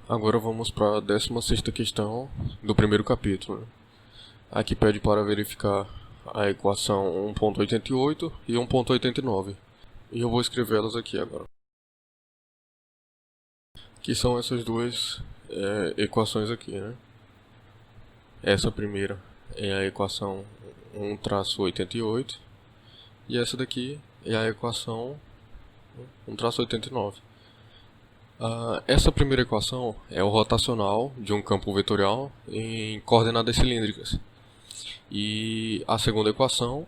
Agora vamos para a 16ª questão do primeiro capítulo. Aqui pede para verificar a equação 1.88 e 1.89. E eu vou escrevê-las aqui agora. Que são essas duas equações aqui, né? Essa primeira é a equação 1-88 e essa daqui é a equação 1-89. Essa primeira equação é o rotacional de um campo vetorial em coordenadas cilíndricas. E a segunda equação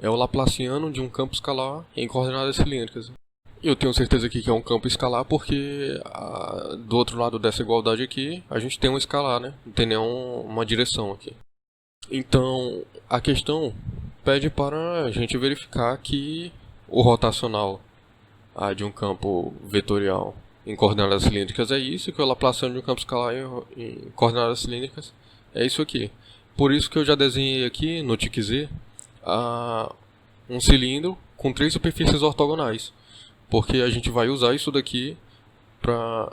é o laplaciano de um campo escalar em coordenadas cilíndricas. Eu tenho certeza aqui que é um campo escalar porque do outro lado dessa igualdade aqui a gente tem um escalar, né? Não tem nenhuma direção aqui. Então a questão pede para a gente verificar que o rotacional de um campo vetorial em coordenadas cilíndricas é isso, que o laplaciano de um campo escalar em coordenadas cilíndricas é isso aqui. Por isso que eu já desenhei aqui no tique Z um cilindro com 3 superfícies ortogonais, porque a gente vai usar isso daqui para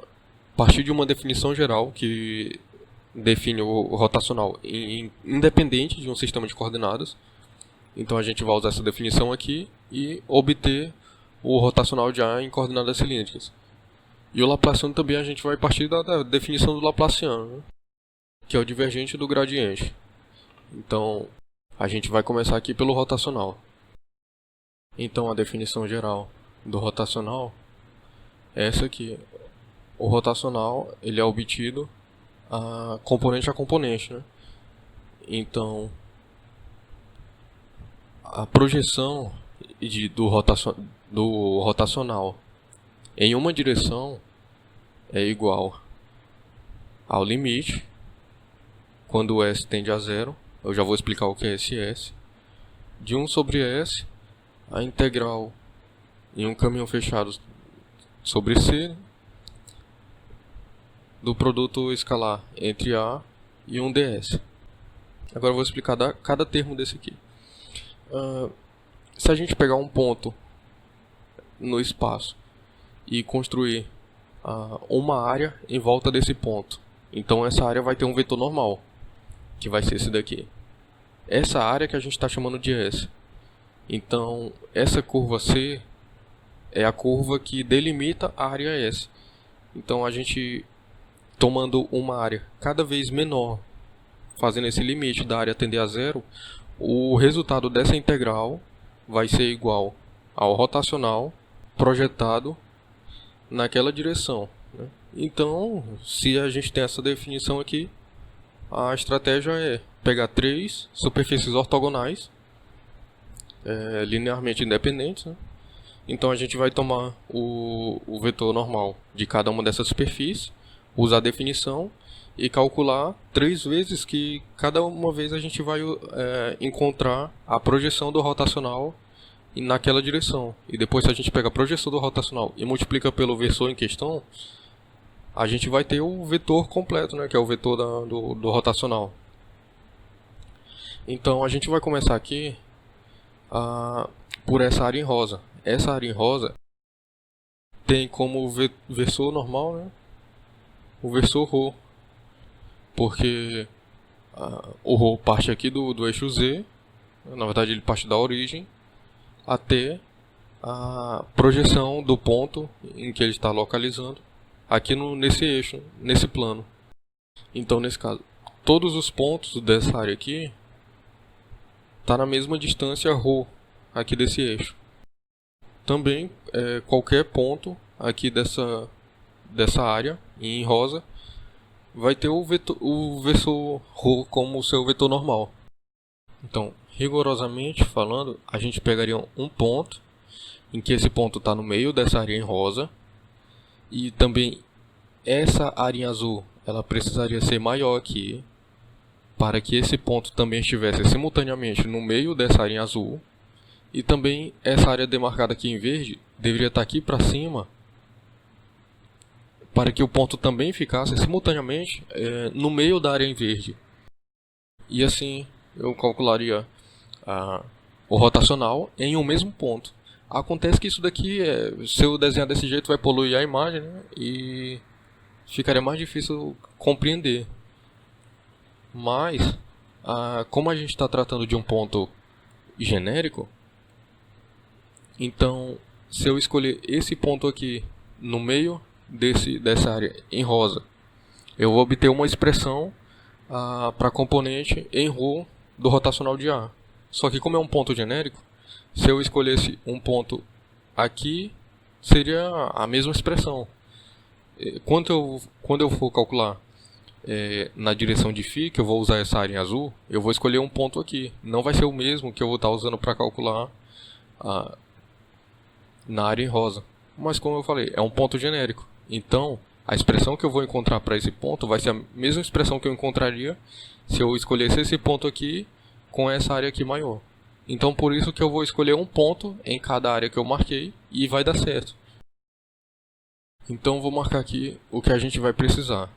partir de uma definição geral que define o rotacional independente de um sistema de coordenadas. Então a gente vai usar essa definição aqui e obter o rotacional de A em coordenadas cilíndricas. E o laplaciano também a gente vai partir da definição do laplaciano, né? Que é o divergente do gradiente. Então a gente vai começar aqui pelo rotacional. Então a definição geral do rotacional é essa aqui. O rotacional ele é obtido componente a componente, né? Então a projeção do rotacional em uma direção é igual ao limite, quando o S tende a zero, eu já vou explicar o que é esse S, de 1 sobre S, a integral em um caminho fechado sobre C, do produto escalar entre A e um ds. Agora eu vou explicar cada termo desse aqui. Se a gente pegar um ponto no espaço e construir uma área em volta desse ponto, então essa área vai ter um vetor normal, que vai ser esse daqui. Essa área que a gente está chamando de S. Então essa curva C é a curva que delimita a área S. Então a gente, tomando uma área cada vez menor, fazendo esse limite da área tender a zero, o resultado dessa integral vai ser igual ao rotacional projetado naquela direção, né? Então, se a gente tem essa definição aqui, a estratégia é pegar 3 superfícies ortogonais, linearmente independentes, né? Então a gente vai tomar o vetor normal de cada uma dessas superfícies, usar a definição e calcular 3 vezes que cada uma vez a gente vai encontrar a projeção do rotacional naquela direção. E depois, se a gente pega a projeção do rotacional e multiplica pelo vetor em questão, a gente vai ter o vetor completo, né, que é o vetor do rotacional. Então a gente vai começar aqui por essa área em rosa. Essa área em rosa tem como versor normal, né, o versor ρ, porque o ρ parte aqui do eixo Z, na verdade ele parte da origem até a projeção do ponto em que ele está localizando aqui nesse eixo, nesse plano. Então nesse caso, todos os pontos dessa área aqui está na mesma distância ρ aqui desse eixo. Também qualquer ponto aqui dessa área em rosa vai ter o vetor ρ como seu vetor normal. Então, rigorosamente falando, a gente pegaria um ponto em que esse ponto está no meio dessa área em rosa, e também essa área em azul ela precisaria ser maior aqui para que esse ponto também estivesse simultaneamente no meio dessa área em azul, e também essa área demarcada aqui em verde deveria estar aqui para cima para que o ponto também ficasse simultaneamente no meio da área em verde. E assim eu calcularia o rotacional em um mesmo ponto. Acontece que isso daqui, se eu desenhar desse jeito, vai poluir a imagem, né? E ficaria mais difícil compreender. Mas, como a gente está tratando de um ponto genérico, então se eu escolher esse ponto aqui no meio dessa área em rosa, eu vou obter uma expressão para componente em ρ do rotacional de A. Só que como é um ponto genérico, se eu escolhesse um ponto aqui, seria a mesma expressão. Quando eu for calcular na direção de φ, que eu vou usar essa área em azul, eu vou escolher um ponto aqui. Não vai ser o mesmo que eu vou estar usando para calcular na área em rosa. Mas como eu falei, é um ponto genérico. Então, a expressão que eu vou encontrar para esse ponto vai ser a mesma expressão que eu encontraria se eu escolhesse esse ponto aqui com essa área aqui maior. Então, por isso que eu vou escolher um ponto em cada área que eu marquei e vai dar certo. Então, vou marcar aqui o que a gente vai precisar.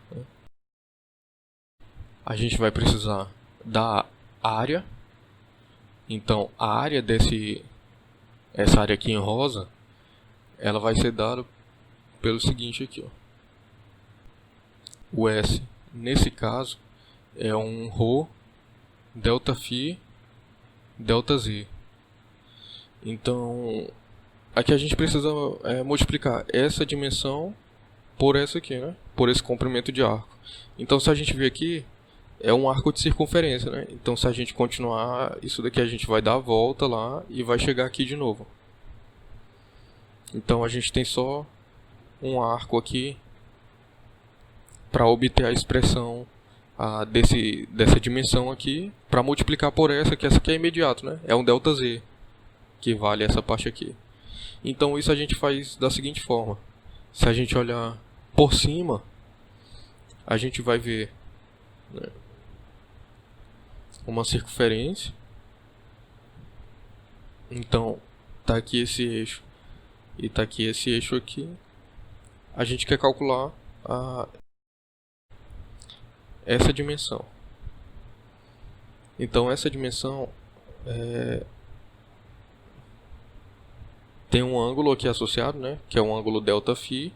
A gente vai precisar da área. Então, a área essa área aqui em rosa, ela vai ser dada pelo seguinte aqui, ó. O S, nesse caso, é um ρ delta φ delta z. Então, aqui a gente precisa multiplicar essa dimensão por essa aqui, né? Por esse comprimento de arco. Então, se a gente ver aqui, é um arco de circunferência, né? Então, se a gente continuar, isso daqui a gente vai dar a volta lá e vai chegar aqui de novo. Então, a gente tem só um arco aqui para obter a expressão dessa dimensão aqui, para multiplicar por essa, que essa aqui é imediato, né? É um delta z, que vale essa parte aqui. Então isso a gente faz da seguinte forma. Se a gente olhar por cima, a gente vai ver, né, uma circunferência. Então tá aqui esse eixo e tá aqui esse eixo aqui. A gente quer calcular essa dimensão. Então essa dimensão tem um ângulo aqui associado, né, que é um ângulo delta φ,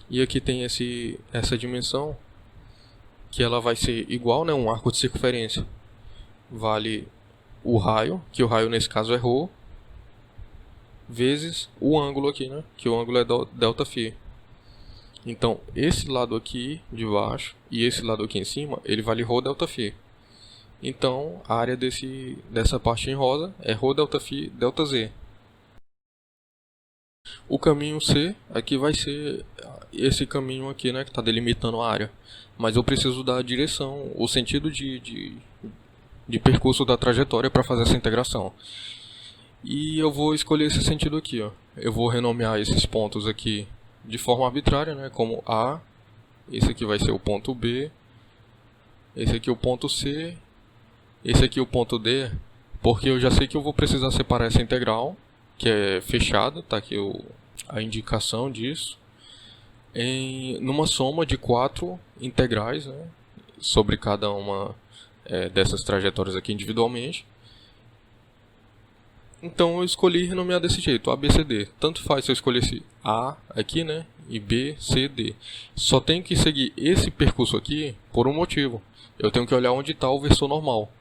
e aqui tem essa dimensão que ela vai ser igual, né, um arco de circunferência vale o raio, que o raio nesse caso é ρ, vezes o ângulo aqui, né, que o ângulo é delta φ. Então, esse lado aqui de baixo e esse lado aqui em cima, ele vale ρ delta φ. Então, a área dessa parte em rosa é ρ delta φ delta z. O caminho C aqui vai ser esse caminho aqui, né, que está delimitando a área. Mas eu preciso da direção, o sentido de percurso da trajetória para fazer essa integração. E eu vou escolher esse sentido aqui, ó. Eu vou renomear esses pontos aqui de forma arbitrária, né, como A, esse aqui vai ser o ponto B, esse aqui o ponto C, esse aqui o ponto D, porque eu já sei que eu vou precisar separar essa integral, que é fechada, tá aqui a indicação disso, numa soma de 4 integrais, né, sobre cada uma dessas trajetórias aqui individualmente. Então eu escolhi renomear desse jeito, ABCD. Tanto faz se eu escolhesse A aqui, né, e B, C, D. Só tenho que seguir esse percurso aqui por um motivo. Eu tenho que olhar onde está o versor normal.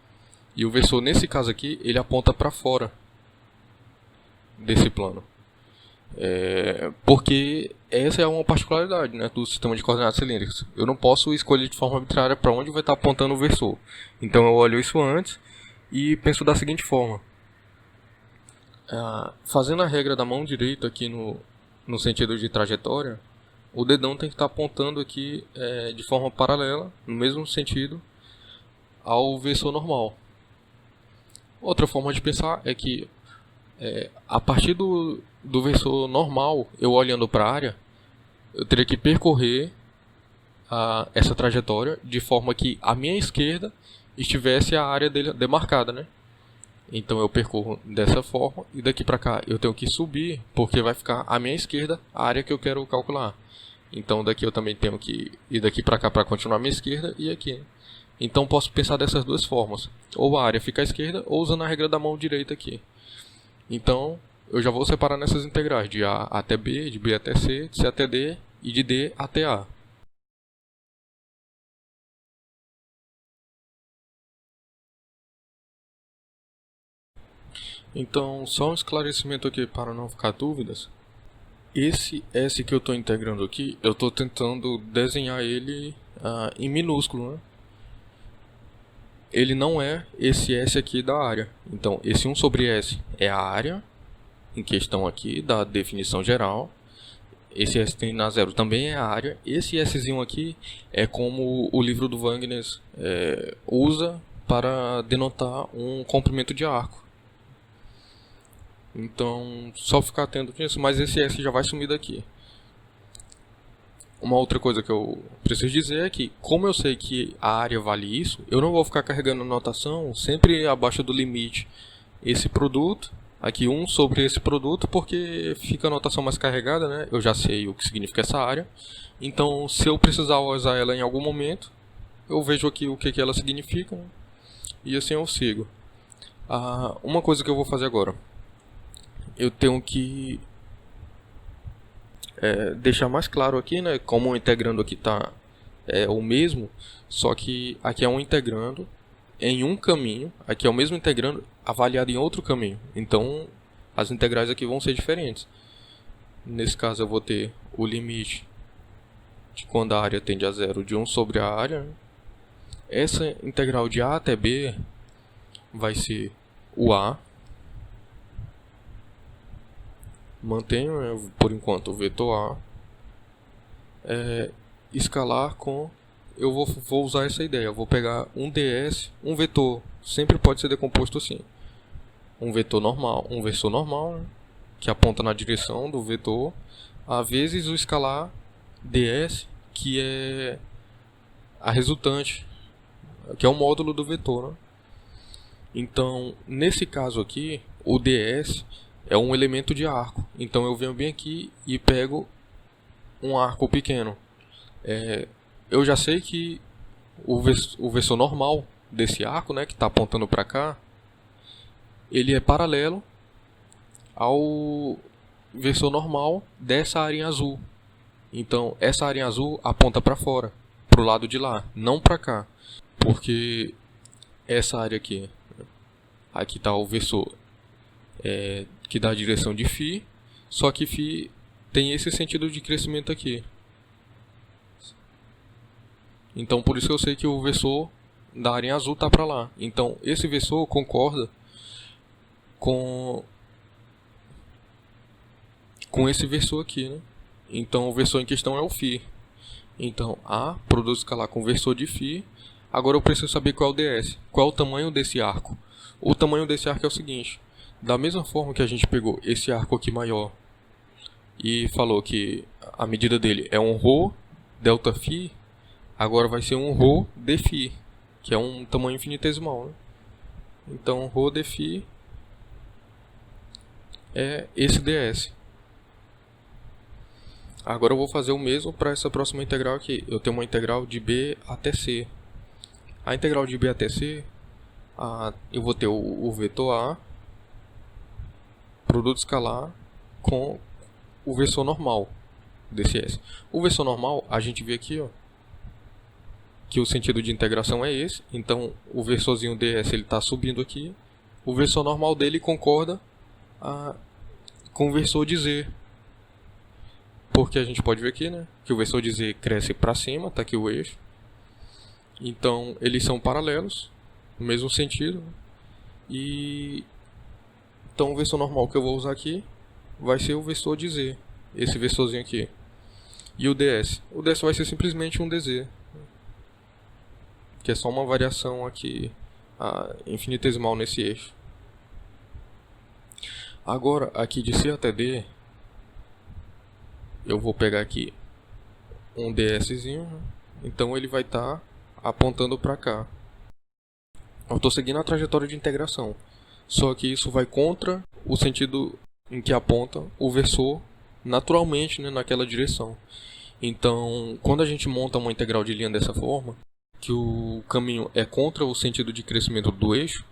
E o versor, nesse caso aqui, ele aponta para fora desse plano. Porque essa é uma particularidade, né, do sistema de coordenadas cilíndricas. Eu não posso escolher de forma arbitrária para onde vai estar apontando o versor. Então eu olho isso antes e penso da seguinte forma. Fazendo a regra da mão direita aqui no sentido de trajetória, o dedão tem que estar apontando aqui de forma paralela, no mesmo sentido, ao versor normal. Outra forma de pensar é que a partir do versor normal, eu olhando para a área, eu teria que percorrer essa trajetória de forma que a minha esquerda estivesse a área dele demarcada, né? Então eu percorro dessa forma e daqui para cá eu tenho que subir, porque vai ficar à minha esquerda a área que eu quero calcular. Então daqui eu também tenho que ir daqui para cá para continuar à minha esquerda e aqui. Então posso pensar dessas duas formas. Ou a área fica à esquerda ou usando a regra da mão direita aqui. Então eu já vou separar nessas integrais de A até B, de B até C, de C até D e de D até A. Então, só um esclarecimento aqui para não ficar dúvidas. Esse S que eu estou integrando aqui, eu estou tentando desenhar ele em minúsculo, né? Ele não é esse S aqui da área. Então, esse 1 sobre S é a área em questão aqui da definição geral. Esse S tem na zero também é a área. Esse Szinho aqui é como o livro do Wagner usa para denotar um comprimento de arco. Então, só ficar atento nisso, mas esse S já vai sumir daqui. Uma outra coisa que eu preciso dizer é que, como eu sei que a área vale isso, eu não vou ficar carregando notação sempre abaixo do limite esse produto, aqui 1 sobre esse produto, porque fica a notação mais carregada, né? Eu já sei o que significa essa área. Então, se eu precisar usar ela em algum momento, eu vejo aqui o que ela significa, né? E assim eu sigo. Uma coisa que eu vou fazer agora, eu tenho que deixar mais claro aqui, né? Como o integrando aqui está o mesmo, só que aqui é um integrando em um caminho, aqui é o mesmo integrando avaliado em outro caminho. Então, as integrais aqui vão ser diferentes. Nesse caso, eu vou ter o limite de quando a área tende a zero de 1 sobre a área, né? Essa integral de A até B vai ser o A. Mantenho, por enquanto, o vetor A. Escalar com... Eu vou usar essa ideia. Eu vou pegar um ds, um vetor. Sempre pode ser decomposto assim. Um vetor normal, um versor normal, né, que aponta na direção do vetor. Às vezes o escalar ds, que é a resultante, que é o módulo do vetor, né? Então, nesse caso aqui, o ds é um elemento de arco. Então eu venho bem aqui e pego um arco pequeno. Eu já sei que o versor normal desse arco, né, que está apontando para cá, ele é paralelo ao versor normal dessa área em azul. Então essa área em azul aponta para fora, para o lado de lá, não para cá. Porque essa área aqui está o versor que dá a direção de φ, só que φ tem esse sentido de crescimento aqui. Então por isso que eu sei que o versor da área em azul está para lá. Então esse versor concorda com esse versor aqui, né? Então o versor em questão é o φ. Então A produto escalar com o versor de φ. Agora eu preciso saber qual é o ds. Qual é o tamanho desse arco? O tamanho desse arco é o seguinte. Da mesma forma que a gente pegou esse arco aqui maior e falou que a medida dele é um ρ delta φ, agora vai ser um ρ dφ, que é um tamanho infinitesimal, né? Então ρ dφ é esse ds. Agora eu vou fazer o mesmo para essa próxima integral aqui. Eu tenho uma integral de b até c. A integral de b até c, eu vou ter o vetor A, produto escalar, com o versor normal desse S. O versor normal, a gente vê aqui, ó, que o sentido de integração é esse. Então, o versorzinho ds está subindo aqui. O versor normal dele concorda com o versor de z. Porque a gente pode ver aqui, né, que o versor de z cresce para cima, está aqui o eixo. Então, eles são paralelos, no mesmo sentido. Então, o versor normal que eu vou usar aqui vai ser o versor de z, esse versorzinho aqui. E o ds? O ds vai ser simplesmente um dz, que é só uma variação aqui infinitesimal nesse eixo. Agora, aqui de C até D, eu vou pegar aqui um dszinho, então ele vai estar apontando para cá. Eu estou seguindo a trajetória de integração, só que isso vai contra o sentido em que aponta o versor naturalmente, né, naquela direção. Então, quando a gente monta uma integral de linha dessa forma, que o caminho é contra o sentido de crescimento do eixo,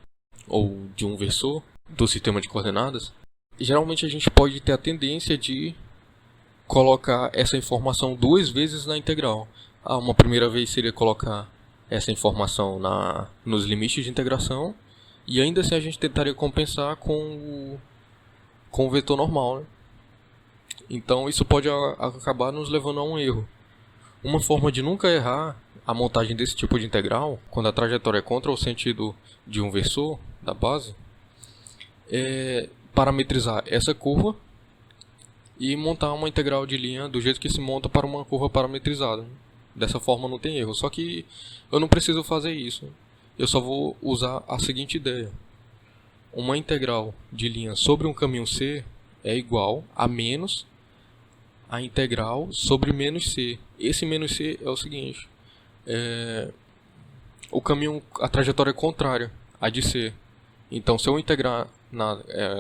ou de um versor, do sistema de coordenadas, geralmente a gente pode ter a tendência de colocar essa informação duas vezes na integral. Uma primeira vez seria colocar essa informação nos limites de integração, E ainda assim a gente tentaria compensar com o vetor normal, né? Então isso pode acabar nos levando a um erro. Uma forma de nunca errar a montagem desse tipo de integral, quando a trajetória é contra o sentido de um versor da base, é parametrizar essa curva e montar uma integral de linha do jeito que se monta para uma curva parametrizada. Dessa forma não tem erro. Só que eu não preciso fazer isso. Eu só vou usar a seguinte ideia. Uma integral de linha sobre um caminho C é igual a menos a integral sobre menos C. Esse menos C é o seguinte. O caminho, a trajetória é contrária à de C. Então, se eu integrar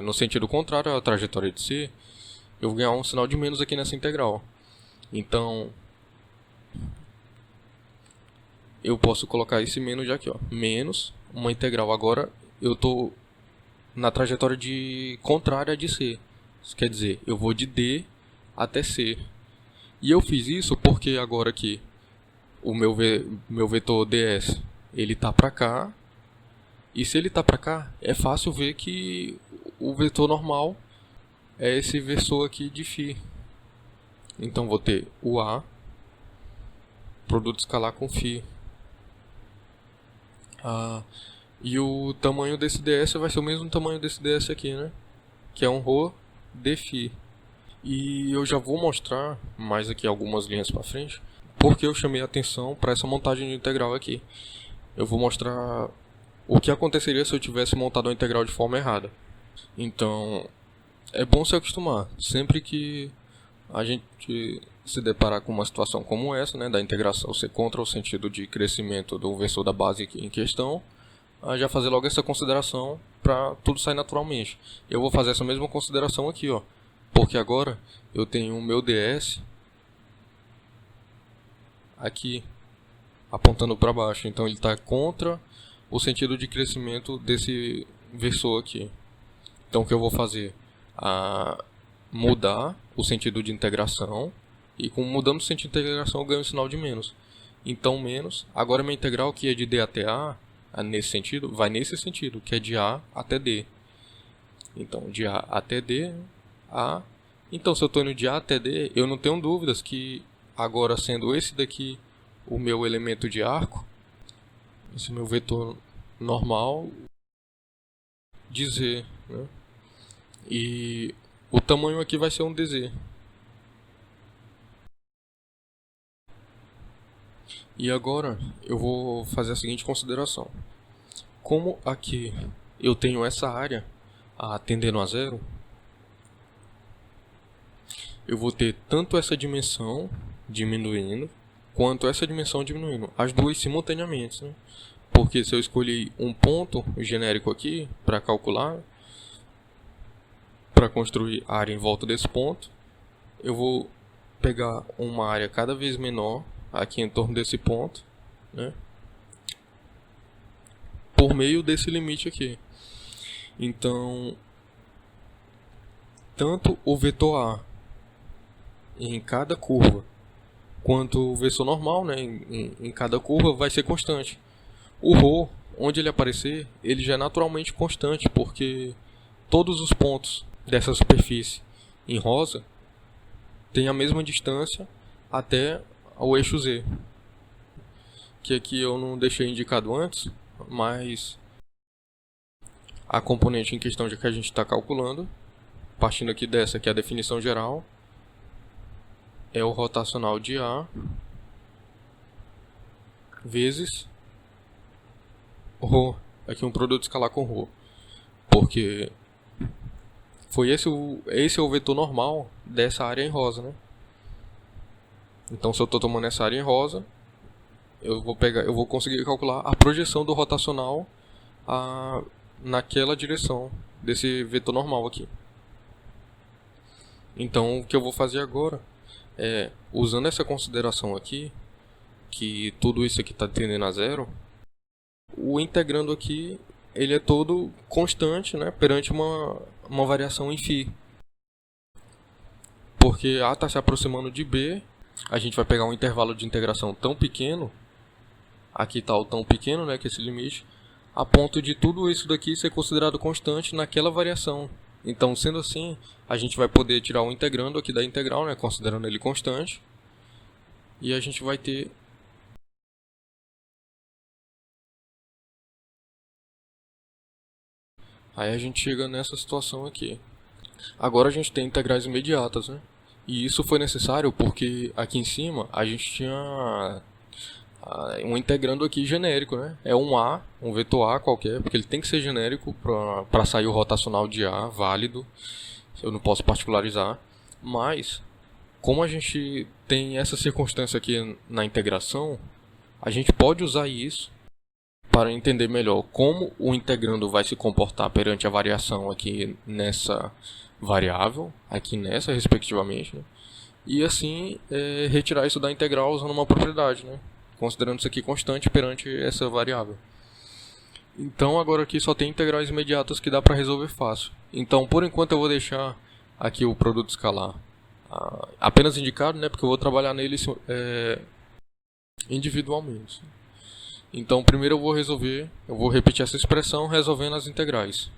no sentido contrário à trajetória de C, eu vou ganhar um sinal de menos aqui nessa integral. Então, eu posso colocar esse menos já aqui, ó. Menos uma integral. Agora, eu estou na trajetória contrária à de C. Isso quer dizer, eu vou de D até C. E eu fiz isso porque agora aqui o meu vetor ds ele está para cá. E se ele está para cá, é fácil ver que o vetor normal é esse versor aqui de φ. Então vou ter o A, produto escalar com φ. E o tamanho desse ds vai ser o mesmo tamanho desse ds aqui, né? Que é um ρ dφ. E eu já vou mostrar mais aqui algumas linhas para frente, porque eu chamei a atenção para essa montagem de integral aqui. Eu vou mostrar o que aconteceria se eu tivesse montado a integral de forma errada. Então, é bom se acostumar. Sempre que a gente se deparar com uma situação como essa, né, da integração ser contra o sentido de crescimento do versor da base em questão, já fazer logo essa consideração para tudo sair naturalmente. Eu vou fazer essa mesma consideração aqui, ó, porque agora eu tenho o meu ds aqui apontando para baixo, então ele está contra o sentido de crescimento desse versor aqui. Então o que eu vou fazer? Mudar o sentido de integração, e mudando o sentido de integração eu ganho um sinal de menos. Então menos, agora minha integral que é de D até A, nesse sentido, vai nesse sentido, que é de A até D. Então de A até D, A. Então se eu estou indo de A até D, eu não tenho dúvidas que agora sendo esse daqui o meu elemento de arco, esse meu vetor normal de Z, né? E o tamanho aqui vai ser um dz. E agora eu vou fazer a seguinte consideração. Como aqui eu tenho essa área tendendo a zero, eu vou ter tanto essa dimensão diminuindo, quanto essa dimensão diminuindo. As duas simultaneamente, né? Porque se eu escolher um ponto genérico aqui para calcular, para construir a área em volta desse ponto, eu vou pegar uma área cada vez menor aqui em torno desse ponto, né? Por meio desse limite aqui. Então, tanto o vetor A em cada curva, quanto o versor normal, né, em cada curva, vai ser constante. O ρ, onde ele aparecer, ele já é naturalmente constante, porque todos os pontos dessa superfície em rosa têm a mesma distância até o eixo Z, que aqui eu não deixei indicado antes, mas a componente em questão que a gente está calculando, partindo aqui dessa, que é a definição geral, é o rotacional de A vezes ρ, aqui um produto escalar com ρ, porque foi esse é o vetor normal dessa área em rosa, né? Então se eu estou tomando essa área em rosa, eu vou conseguir calcular a projeção do rotacional naquela direção desse vetor normal aqui. Então o que eu vou fazer agora é, usando essa consideração aqui, que tudo isso aqui está tendendo a zero, o integrando aqui ele é todo constante, né, perante uma variação em φ. Porque A está se aproximando de B, a gente vai pegar um intervalo de integração tão pequeno, aqui está o tão pequeno, né, que é esse limite, a ponto de tudo isso daqui ser considerado constante naquela variação. Então, sendo assim, a gente vai poder tirar o integrando aqui da integral, né, considerando ele constante, e a gente vai ter aí a gente chega nessa situação aqui. Agora a gente tem integrais imediatas, né? E isso foi necessário porque aqui em cima a gente tinha um integrando aqui genérico, né? É um A, um vetor A qualquer, porque ele tem que ser genérico para sair o rotacional de A válido. Eu não posso particularizar. Mas, como a gente tem essa circunstância aqui na integração, a gente pode usar isso para entender melhor como o integrando vai se comportar perante a variação aqui nessa variável, aqui nessa respectivamente, né? E assim retirar isso da integral usando uma propriedade, né? Considerando isso aqui constante perante essa variável. Então agora aqui só tem integrais imediatas que dá para resolver fácil. Então por enquanto eu vou deixar aqui o produto escalar apenas indicado, né? Porque eu vou trabalhar nele individualmente. Então primeiro eu vou repetir essa expressão resolvendo as integrais.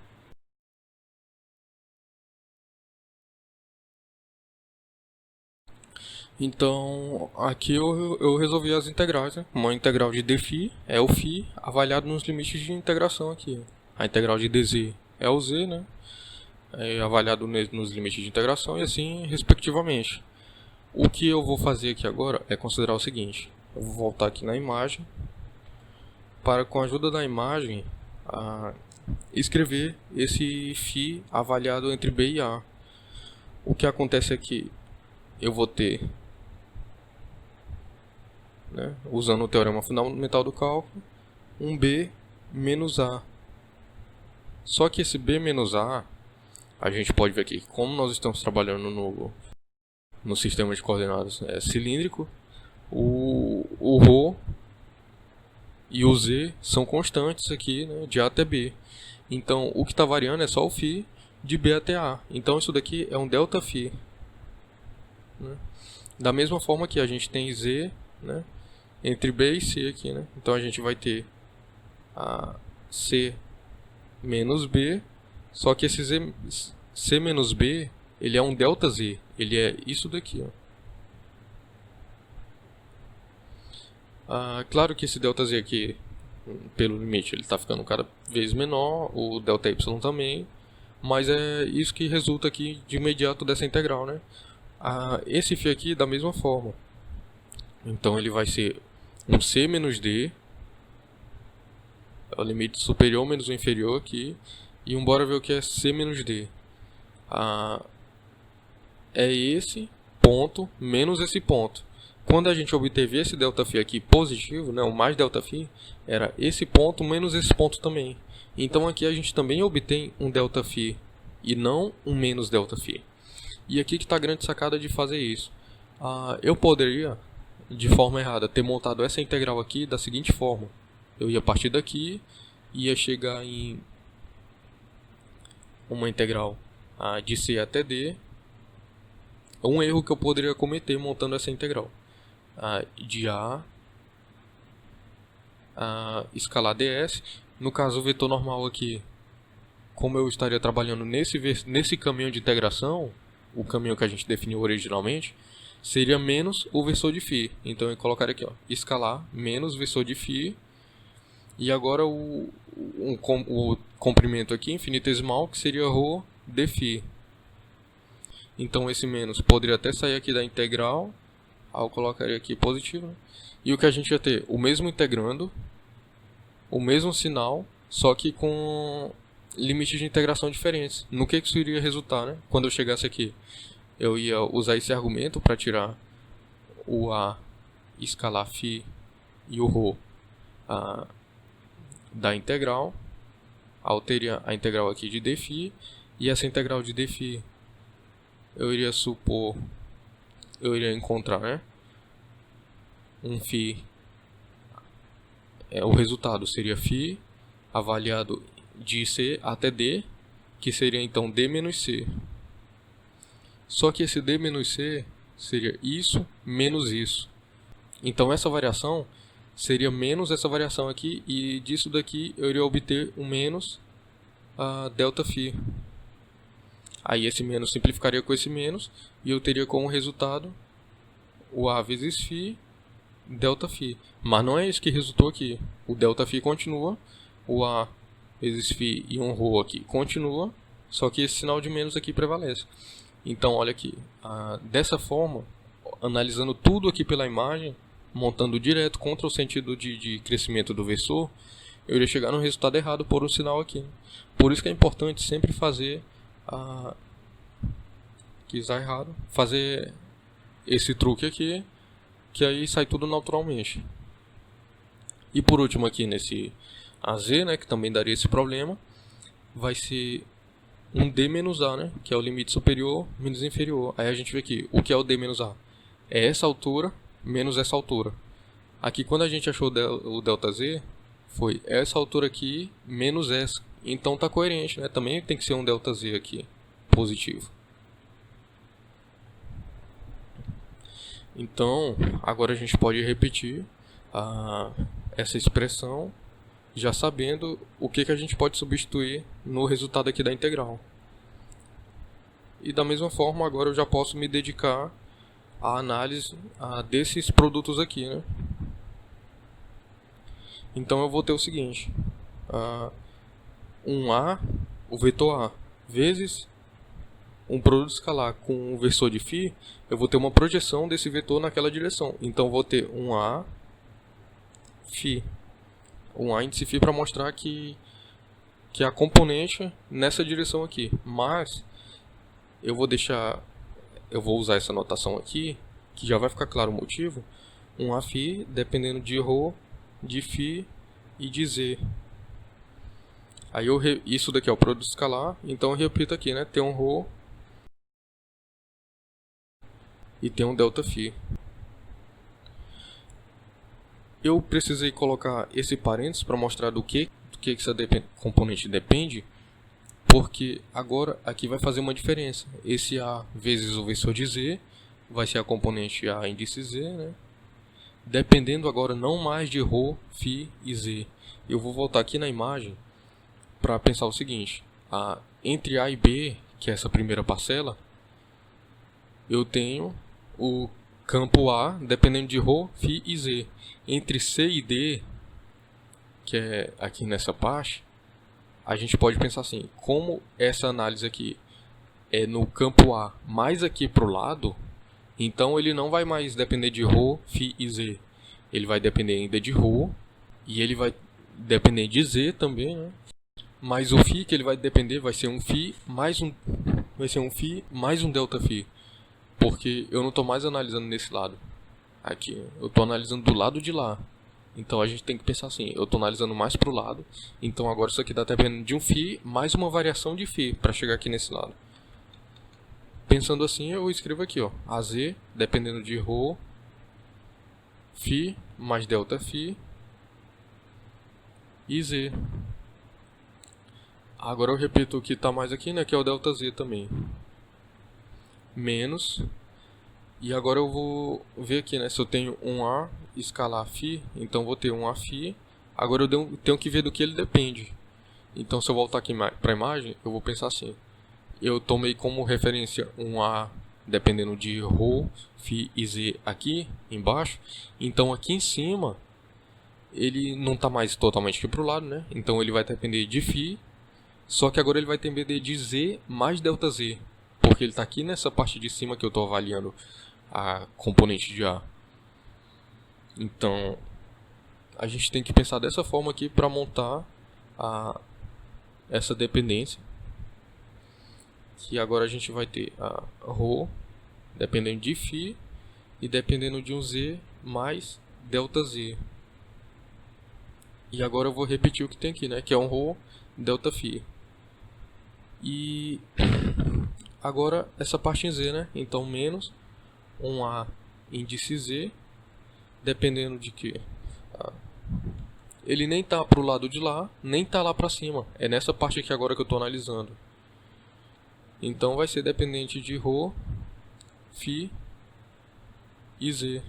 Então aqui eu resolvi as integrais, né? Uma integral de dφ é o φ avaliado nos limites de integração aqui. A integral de dz é o z, né? É avaliado nos limites de integração e assim respectivamente. O que eu vou fazer aqui agora é considerar o seguinte. Eu vou voltar aqui na imagem para, com a ajuda da imagem, escrever esse φ avaliado entre b e a. O que acontece é que eu vou ter, né, usando o teorema fundamental do cálculo, um b menos a. Só que esse b menos a gente pode ver aqui, como nós estamos trabalhando no sistema de coordenadas cilíndrico, o ρ e o z são constantes aqui, né, de a até b. Então o que está variando é só o φ de b até a. Então isso daqui é um ΔΦ. Né? Da mesma forma que a gente tem z, né, entre b e c aqui, né? Então a gente vai ter a c menos b, só que esse c menos b, ele é um ΔZ, ele é isso daqui, ó. Claro que esse ΔZ aqui, pelo limite, ele está ficando cada vez menor, o ΔY também, mas é isso que resulta aqui de imediato dessa integral, né? Esse φ aqui da mesma forma, então ele vai ser um c menos d, é o limite superior menos o inferior aqui, e bora ver o que é c menos d. É esse ponto menos esse ponto. Quando a gente obteve esse ΔΦ aqui positivo, né, o mais ΔΦ, era esse ponto menos esse ponto também. Então aqui a gente também obtém um ΔΦ e não um menos ΔΦ. E aqui que está a grande sacada de fazer isso. Eu poderia, de forma errada, ter montado essa integral aqui da seguinte forma. Eu ia partir daqui, ia chegar em uma integral de c até d. Um erro que eu poderia cometer montando essa integral. De a escalar ds. No caso, o vetor normal aqui, como eu estaria trabalhando nesse caminho de integração, o caminho que a gente definiu originalmente, seria menos o versor de φ. Então eu colocaria aqui, ó, escalar menos versor de φ. E agora o comprimento aqui, infinitesimal, que seria ρ dφ. Então esse menos poderia até sair aqui da integral. Eu colocaria aqui positivo, né? E o que a gente ia ter? O mesmo integrando, o mesmo sinal, só que com limites de integração diferentes. No que isso iria resultar, né? Quando eu chegasse aqui, eu ia usar esse argumento para tirar o a escalar φ e o ρ da integral. Eu teria a integral aqui de dφ, e essa integral de dφ eu iria encontrar, né, um φ, o resultado seria φ avaliado de c até d, que seria então d menos c. Só que esse d menos c seria isso menos isso. Então essa variação seria menos essa variação aqui, e disso daqui eu iria obter um menos delta φ. Aí esse menos simplificaria com esse menos, e eu teria como resultado o A vezes φ, delta φ. Mas não é isso que resultou aqui. O delta φ continua, o A vezes φ e um ρ aqui continua, só que esse sinal de menos aqui prevalece. Então olha aqui, dessa forma, analisando tudo aqui pela imagem, montando direto contra o sentido de crescimento do versor, eu iria chegar no resultado errado por um sinal aqui. Por isso que é importante sempre fazer fazer esse truque aqui, que aí sai tudo naturalmente. E por último aqui nesse AZ, né, que também daria esse problema, vai ser um D menos A, né, que é o limite superior menos inferior. Aí a gente vê aqui, o que é o D menos A? É essa altura menos essa altura. Aqui quando a gente achou o delta Z, foi essa altura aqui menos essa. Então está coerente, né? Também tem que ser um delta Z aqui, positivo. Então, agora a gente pode repetir essa expressão, já sabendo o que a gente pode substituir no resultado aqui da integral. E da mesma forma, agora eu já posso me dedicar à análise desses produtos aqui, né? Então eu vou ter o seguinte, o vetor A, vezes um produto escalar com um versor de φ, eu vou ter uma projeção desse vetor naquela direção. Então eu vou ter um A φ, um A índice φ para mostrar que é a componente nessa direção aqui. Mas eu vou usar essa notação aqui, que já vai ficar claro o motivo. Um A φ dependendo de ρ, de φ e de z. Aí isso daqui é o produto escalar, então eu repito aqui, né? Tem um ρ e tem um delta φ. Eu precisei colocar esse parênteses para mostrar do que essa componente depende, porque agora aqui vai fazer uma diferença. Esse A vezes o versor de z vai ser a componente A índice z, né? Dependendo agora não mais de ρ, φ e z. Eu vou voltar aqui na imagem para pensar o seguinte. Entre A e B, que é essa primeira parcela, eu tenho o campo A dependendo de ρ, φ e z. Entre C e D, que é aqui nessa parte, a gente pode pensar assim, como essa análise aqui é no campo A mais aqui para o lado, então ele não vai mais depender de ρ, φ e z. Ele vai depender ainda de ρ, e ele vai depender de z também, né? Mas o φ que ele vai depender vai ser um φ mais um delta φ. Porque eu não estou mais analisando nesse lado. Aqui, eu estou analisando do lado de lá. Então a gente tem que pensar assim, eu estou analisando mais para o lado. Então agora isso aqui está dependendo de um φ mais uma variação de φ para chegar aqui nesse lado. Pensando assim, eu escrevo aqui, ó, AZ dependendo de ρ, φ mais delta φ e z. Agora eu repito o que está mais aqui, né, que é o delta z também. Menos. E agora eu vou ver aqui, né, se eu tenho um A escalar φ, então vou ter um A φ. Agora eu tenho que ver do que ele depende. Então se eu voltar aqui para a imagem, eu vou pensar assim. Eu tomei como referência um A dependendo de ρ, φ e z aqui embaixo. Então aqui em cima, ele não está mais totalmente aqui para o lado, né? Então ele vai depender de φ, só que agora ele vai depender de z mais delta z. Porque ele está aqui nessa parte de cima que eu estou avaliando a componente de A. Então, a gente tem que pensar dessa forma aqui para montar essa dependência. Que agora a gente vai ter a ρ dependendo de φ e dependendo de um z mais delta z. E agora eu vou repetir o que tem aqui, né? Que é um ρ delta φ. E agora essa parte em z, né? Então menos um A índice z, dependendo de que ele nem está para o lado de lá, nem está lá para cima. É nessa parte aqui agora que eu estou analisando. Então vai ser dependente de ρ, φ e z.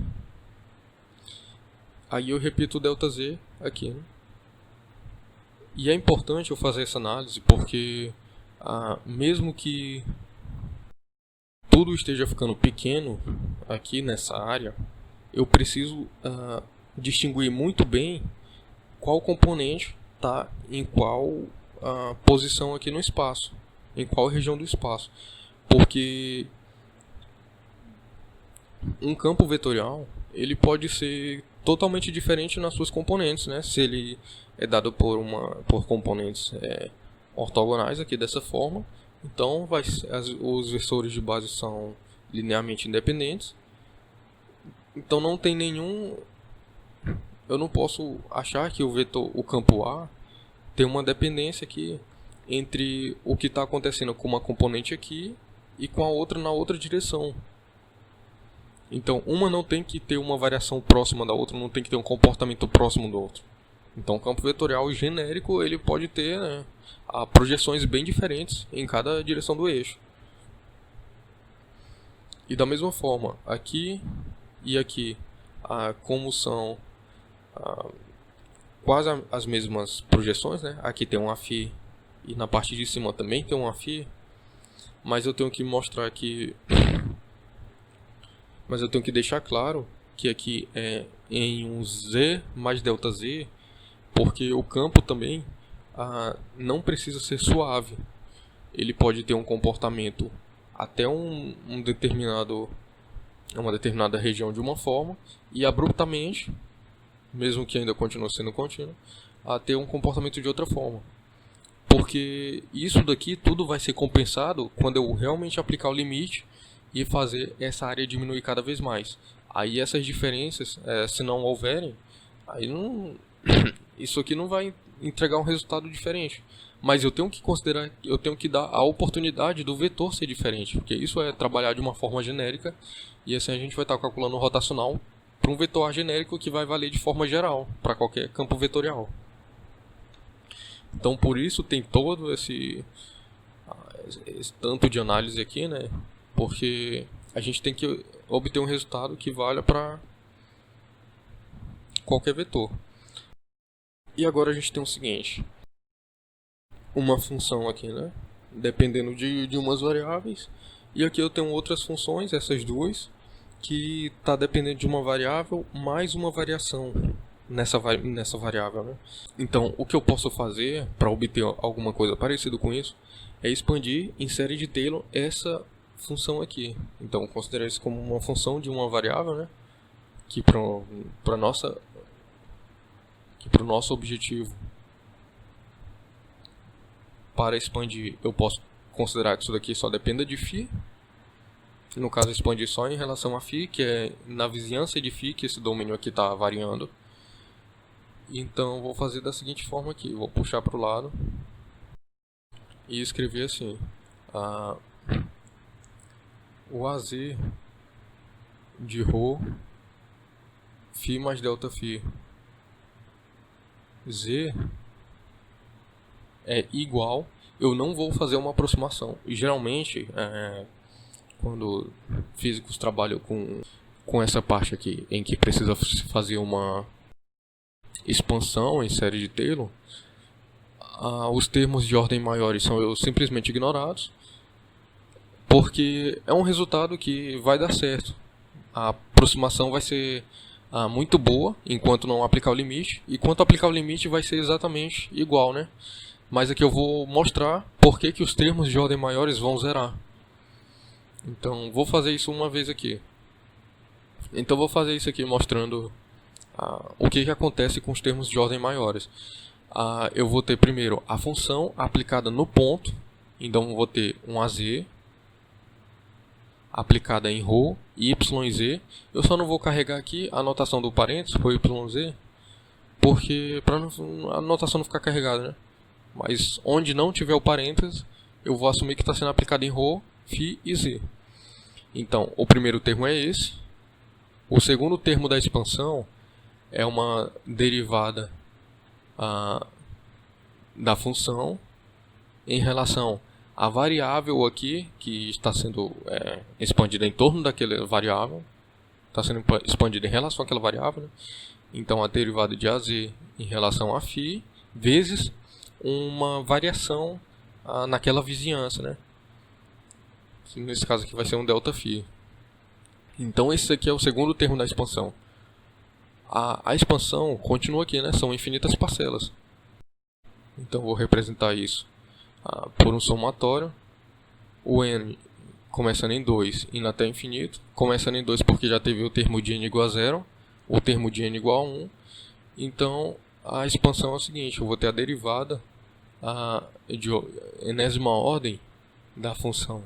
Aí eu repito o ΔZ aqui, né? E é importante eu fazer essa análise porque mesmo que tudo esteja ficando pequeno aqui nessa área, eu preciso distinguir muito bem qual componente está em qual posição aqui no espaço, em qual região do espaço. Porque um campo vetorial ele pode ser totalmente diferente nas suas componentes, né? Se ele é dado por componentes ortogonais aqui dessa forma, então os versores de base são linearmente independentes. Então não tem nenhum, eu não posso achar que o campo A tem uma dependência aqui entre o que está acontecendo com uma componente aqui e com a outra na outra direção. Então uma não tem que ter uma variação próxima da outra, não tem que ter um comportamento próximo do outro. Então o campo vetorial genérico ele pode ter, né, projeções bem diferentes em cada direção do eixo. E da mesma forma, aqui e aqui, como são quase as mesmas projeções, né? Aqui tem um AFI e na parte de cima também tem um AFI, mas eu tenho que mostrar aqui, mas eu tenho que deixar claro que aqui é em um Z mais ΔZ, porque o campo também não precisa ser suave. Ele pode ter um comportamento até uma determinada região de uma forma e abruptamente, mesmo que ainda continue sendo contínuo, a ter um comportamento de outra forma. Porque isso daqui tudo vai ser compensado quando eu realmente aplicar o limite e fazer essa área diminuir cada vez mais. Aí essas diferenças, se não houverem, aí não, isso aqui não vai entregar um resultado diferente. Mas eu tenho que considerar, eu tenho que dar a oportunidade do vetor ser diferente, porque isso é trabalhar de uma forma genérica e assim a gente vai estar calculando o rotacional para um vetor genérico que vai valer de forma geral para qualquer campo vetorial. Então por isso tem todo esse tanto de análise aqui, né? Porque a gente tem que obter um resultado que valha para qualquer vetor. E agora a gente tem o seguinte, uma função aqui, né? Dependendo de umas variáveis. E aqui eu tenho outras funções, essas duas, que está dependendo de uma variável mais uma variação nessa variável, né? Então, o que eu posso fazer para obter alguma coisa parecida com isso é expandir em série de Taylor essa função aqui. Então, considerar isso como uma função de uma variável, né? Que para o nosso objetivo, para expandir, eu posso considerar que isso daqui só dependa de φ. No caso, expandir só em relação a φ, que é na vizinhança de φ que esse domínio aqui está variando. Então, vou fazer da seguinte forma aqui. Vou puxar para o lado e escrever assim. O AZ de ρ φ mais Δφ Z é igual. Eu não vou fazer uma aproximação. E geralmente, quando físicos trabalham com essa parte aqui, em que precisa fazer uma expansão em série de Taylor, os termos de ordem maiores são simplesmente ignorados, porque é um resultado que vai dar certo. A aproximação vai ser muito boa enquanto não aplicar o limite, e quando aplicar o limite vai ser exatamente igual, né? Mas aqui eu vou mostrar por que os termos de ordem maiores vão zerar. Então vou fazer isso uma vez aqui. Então vou fazer isso aqui mostrando o que acontece com os termos de ordem maiores. Eu vou ter primeiro a função aplicada no ponto. Então vou ter um AZ aplicada em ρ, y e z. Eu só não vou carregar aqui a notação do parênteses, ρ, y, z, porque para a notação não ficar carregada, né? Mas onde não tiver o parênteses, eu vou assumir que está sendo aplicado em ρ, φ e z. Então, o primeiro termo é esse. O segundo termo da expansão é uma derivada da função em relação à variável aqui, que está sendo expandida em torno daquela variável. Está sendo expandida em relação àquela variável, né? Então a derivada de AZ em relação a φ vezes uma variação naquela vizinhança, né? Nesse caso aqui vai ser um ΔΦ. Então esse aqui é o segundo termo da expansão. A expansão continua aqui, né? São infinitas parcelas. Então vou representar isso por um somatório. O n começando em 2 indo até infinito. Começando em 2 porque já teve o termo de n igual a 0. O termo de n igual a 1. Então a expansão é o seguinte. Eu vou ter a derivada de enésima ordem da função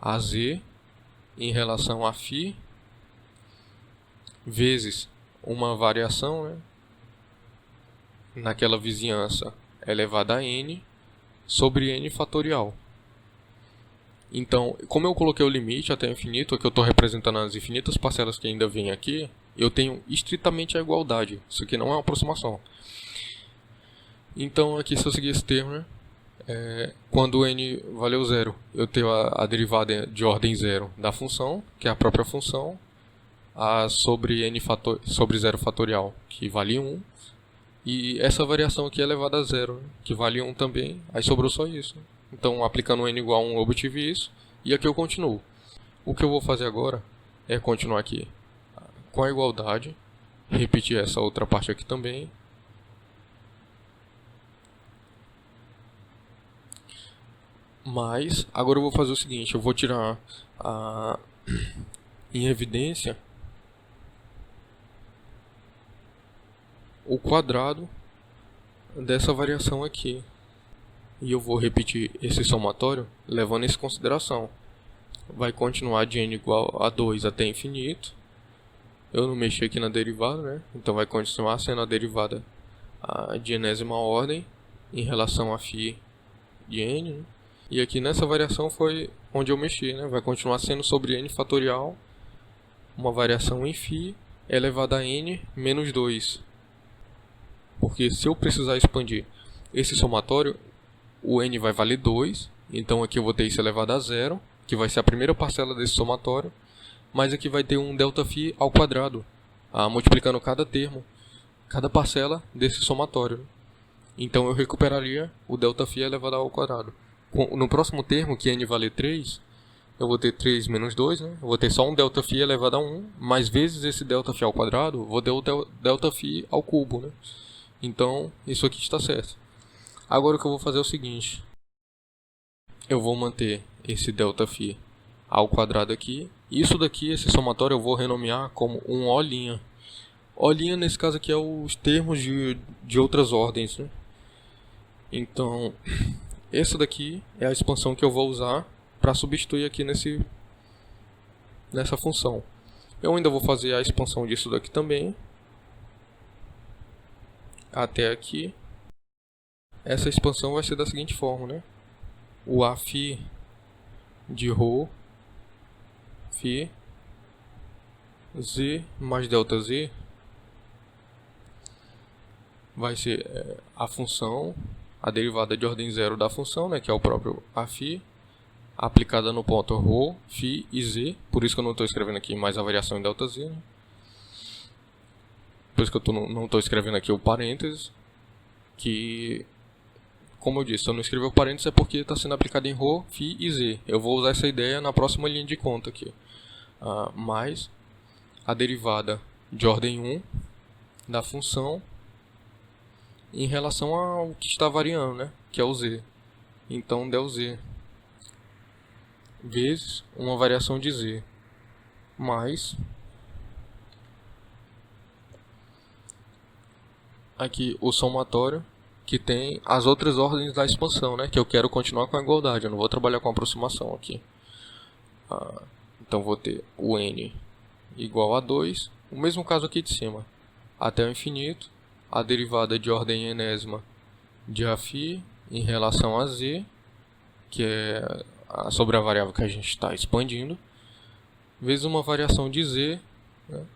AZ em relação a φ vezes uma variação, né, naquela vizinhança elevada a n sobre n fatorial. Então, como eu coloquei o limite até o infinito, que eu estou representando as infinitas parcelas que ainda vêm aqui, eu tenho estritamente a igualdade. Isso aqui não é uma aproximação. Então, aqui se eu seguir esse termo, né, quando n valeu 0, eu tenho a derivada de ordem 0 da função, que é a própria função, sobre 0 fatorial, que vale 1. E essa variação aqui é elevada a 0, né, que vale 1 também. Aí sobrou só isso. Então, aplicando n igual a 1, eu obtive isso. E aqui eu continuo. O que eu vou fazer agora é continuar aqui com a igualdade. Repetir essa outra parte aqui também. Mas, agora eu vou fazer o seguinte. Eu vou tirar em evidência o quadrado dessa variação aqui. E eu vou repetir esse somatório levando isso em consideração. Vai continuar de n igual a 2 até infinito. Eu não mexi aqui na derivada, né? Então vai continuar sendo a derivada de enésima ordem em relação a φ de n, né? E aqui nessa variação foi onde eu mexi, né? Vai continuar sendo sobre n fatorial uma variação em φ elevada a n menos 2. Porque se eu precisar expandir esse somatório, o n vai valer 2. Então aqui eu vou ter isso elevado a 0, que vai ser a primeira parcela desse somatório. Mas aqui vai ter um ΔΦ ao quadrado, multiplicando cada termo, cada parcela desse somatório. Então eu recuperaria o ΔΦ elevado ao quadrado. No próximo termo, que n vale 3, eu vou ter 3 menos 2, né? Eu vou ter só um ΔΦ elevado a 1, mais vezes esse ΔΦ ao quadrado, vou ter o ΔΦ ao cubo, né? Então, isso aqui está certo. Agora o que eu vou fazer é o seguinte. Eu vou manter esse ΔΦ ao quadrado aqui. Isso daqui, esse somatório, eu vou renomear como um O'. O' nesse caso aqui é os termos de outras ordens, né? Então, essa daqui é a expansão que eu vou usar para substituir aqui nessa função. Eu ainda vou fazer a expansão disso daqui também. Até aqui. Essa expansão vai ser da seguinte forma, né? O Aφ de ρ φ z mais ΔZ vai ser a função, a derivada de ordem 0 da função, né, que é o próprio Aφ, aplicada no ponto ρ, φ e z. Por isso que eu não estou escrevendo aqui mais a variação em ΔZ, né? Por isso que eu não estou escrevendo aqui o parênteses, que, como eu disse, se eu não escrever o parênteses é porque está sendo aplicado em ρ, φ e z. Eu vou usar essa ideia na próxima linha de conta aqui. Mais a derivada de ordem 1 da função em relação ao que está variando, né? Que é o z. Então, ΔZ vezes uma variação de z mais aqui o somatório que tem as outras ordens da expansão, né? Que eu quero continuar com a igualdade, eu não vou trabalhar com aproximação aqui. Então vou ter o n igual a 2, o mesmo caso aqui de cima, até o infinito, a derivada de ordem enésima de Aφ em relação a z, que é sobre a variável que a gente está expandindo, vezes uma variação de z, né?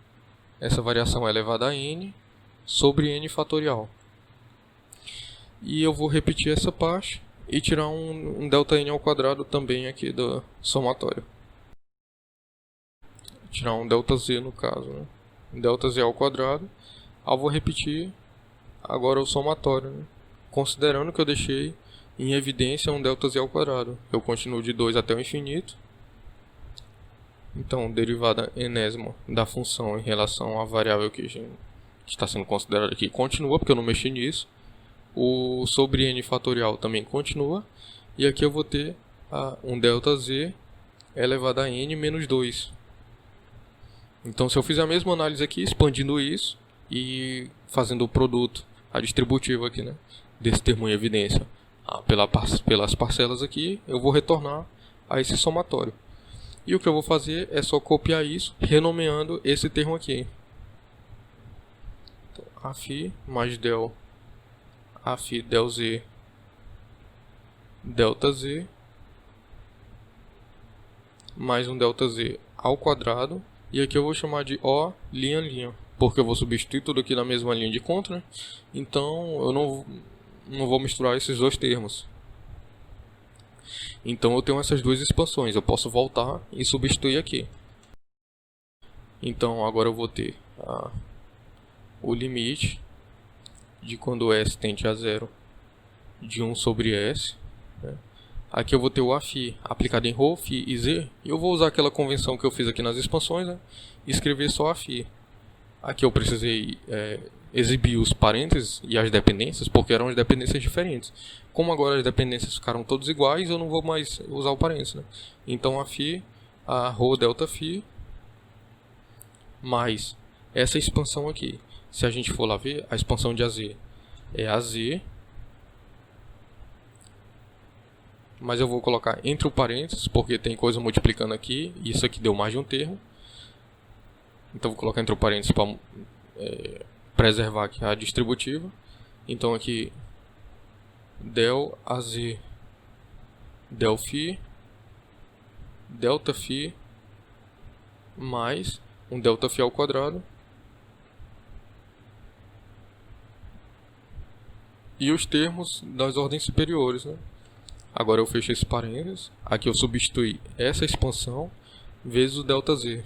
Essa variação é elevada a n, sobre n fatorial. E eu vou repetir essa parte e tirar um ΔN ao quadrado também aqui do somatório. Tirar um ΔZ no caso, né? ΔZ ao quadrado vou repetir agora o somatório, né? Considerando que eu deixei em evidência um ΔZ ao quadrado. Eu continuo de 2 até o infinito. Então, derivada enésima da função em relação à variável que está sendo considerada aqui continua, porque eu não mexi nisso. O sobre n fatorial também continua. E aqui eu vou ter um ΔZ elevado a n menos 2. Então, se eu fizer a mesma análise aqui, expandindo isso e fazendo o produto, a distributiva aqui, né, desse termo em evidência pelas parcelas aqui, eu vou retornar a esse somatório. E o que eu vou fazer é só copiar isso, renomeando esse termo aqui. Então, Aφ mais Aφ ΔZ ΔZ mais um ΔZ ao quadrado. E aqui eu vou chamar de O linha, porque eu vou substituir tudo aqui na mesma linha de conta, né? Então eu não vou misturar esses dois termos. Então eu tenho essas duas expansões, eu posso voltar e substituir aqui. Então agora eu vou ter o limite de quando S tende a zero de 1 sobre S, né? Aqui eu vou ter o Aφ aplicado em ρ, φ e z. E eu vou usar aquela convenção que eu fiz aqui nas expansões, né? E escrever só Aφ. Aqui eu precisei exibir os parênteses e as dependências, porque eram as dependências diferentes. Como agora as dependências ficaram todas iguais, eu não vou mais usar o parênteses, né? Então Aφ, a ρ ΔΦ, mais essa expansão aqui. Se a gente for lá ver, a expansão de AZ é AZ, mas eu vou colocar entre o parênteses, porque tem coisa multiplicando aqui, e isso aqui deu mais de um termo. Então vou colocar entre o parênteses para preservar aqui a distributiva. Então aqui ΔAZ ΔΦ ΔΦ mais um ΔΦ ao quadrado. E os termos das ordens superiores, né? Agora eu fecho esse parênteses. Aqui eu substituí essa expansão vezes o ΔZ.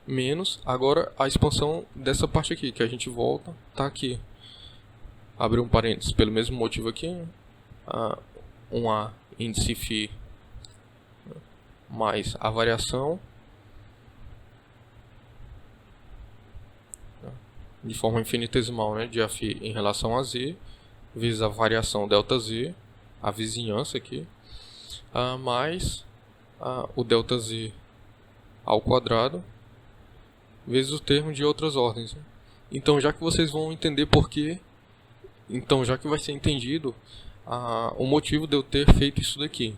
Menos, agora a expansão dessa parte aqui, que a gente volta, está aqui. Abre um parênteses pelo mesmo motivo aqui, né? Um A índice φ mais a variação de forma infinitesimal, né, de Aφ em relação a Z, vezes a variação ΔZ, a vizinhança aqui, mais o ΔZ ao quadrado, vezes o termo de outras ordens. Então, já que vocês vão entender porquê, então já que vai ser entendido o motivo de eu ter feito isso daqui.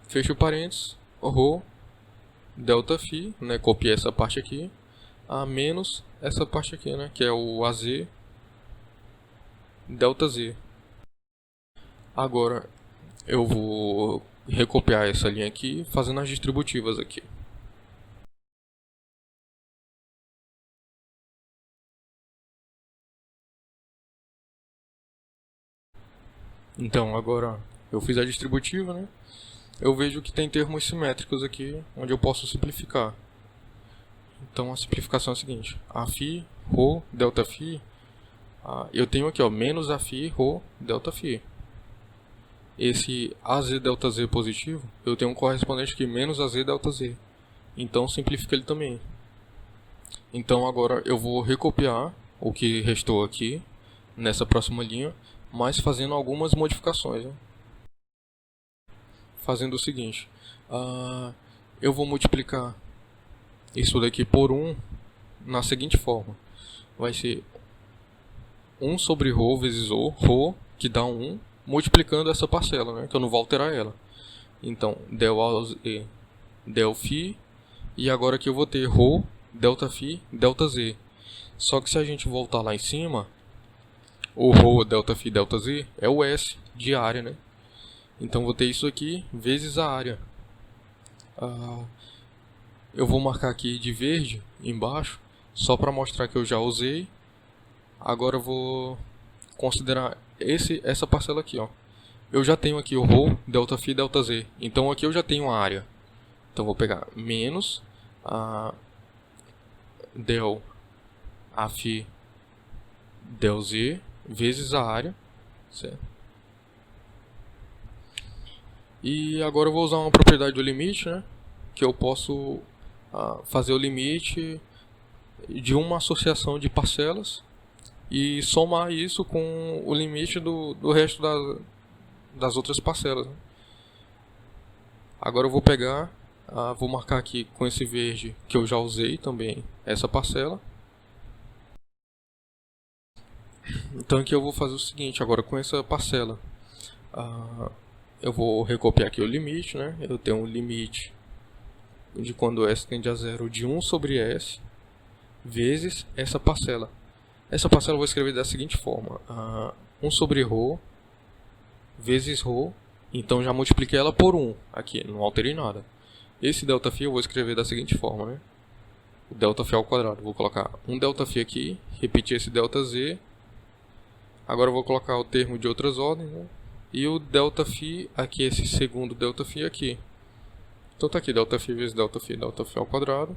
Fecho o parênteses, ρ ΔΦ, né, copiei essa parte aqui, menos essa parte aqui, né, que é o AZ ΔZ. Agora eu vou recopiar essa linha aqui, fazendo as distributivas aqui. Então agora eu fiz a distributiva, né? Eu vejo que tem termos simétricos aqui, onde eu posso simplificar. Então a simplificação é a seguinte: Aφ, ρ, ΔΦ, eu tenho aqui, ó, menos Aφ, ρ, ΔΦ. Esse AZ ΔZ positivo, eu tenho um correspondente aqui, menos AZ ΔZ. Então simplifica ele também. Então agora eu vou recopiar o que restou aqui, nessa próxima linha, mas fazendo algumas modificações, né? Fazendo o seguinte, eu vou multiplicar isso daqui por 1 na seguinte forma. Vai ser 1 sobre ρ vezes ρ, que dá 1, multiplicando essa parcela, né, que eu não vou alterar ela. Então, ΔZ, ΔΦ, e agora aqui eu vou ter ρ, ΔΦ, ΔZ. Só que se a gente voltar lá em cima, o ρ, ΔΦ, ΔZ é o S de área, né? Então vou ter isso aqui vezes a área. Eu vou marcar aqui de verde embaixo, só para mostrar que eu já usei. Agora eu vou considerar essa parcela aqui, ó. Eu já tenho aqui o ρ, ΔΦ, ΔZ. Então aqui eu já tenho a área. Então vou pegar menos del Aφ del Z vezes a área, certo? E agora eu vou usar uma propriedade do limite, né? Que eu posso fazer o limite de uma associação de parcelas e somar isso com o limite do resto das outras parcelas, né? Agora eu vou pegar, vou marcar aqui com esse verde que eu já usei também essa parcela. Então aqui eu vou fazer o seguinte, agora com essa parcela, eu vou recopiar aqui o limite, né? Eu tenho um limite de quando S tende a zero de 1 sobre S vezes essa parcela. Essa parcela eu vou escrever da seguinte forma, 1 sobre ρ vezes ρ, então já multipliquei ela por 1 aqui, não alterei nada. Esse ΔΦ eu vou escrever da seguinte forma, né? O ΔΦ ao quadrado, vou colocar um ΔΦ aqui, repetir esse ΔZ. Agora eu vou colocar o termo de outras ordens, né? E o ΔΦ aqui, esse segundo ΔΦ aqui. Então está aqui, ΔΦ vezes ΔΦ, ΔΦ ao quadrado.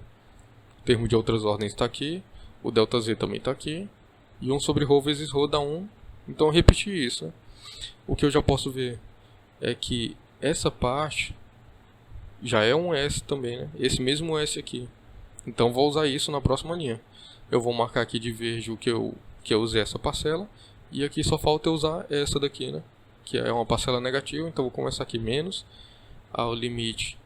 O termo de outras ordens está aqui. O ΔZ também está aqui. E 1 sobre ρ vezes ρ dá 1. Então eu repeti isso, né? O que eu já posso ver é que essa parte já é um S também, né? Esse mesmo S aqui. Então vou usar isso na próxima linha. Eu vou marcar aqui de verde o que eu usei essa parcela. E aqui só falta eu usar essa daqui, né? Que é uma parcela negativa, então vou começar aqui menos ao limite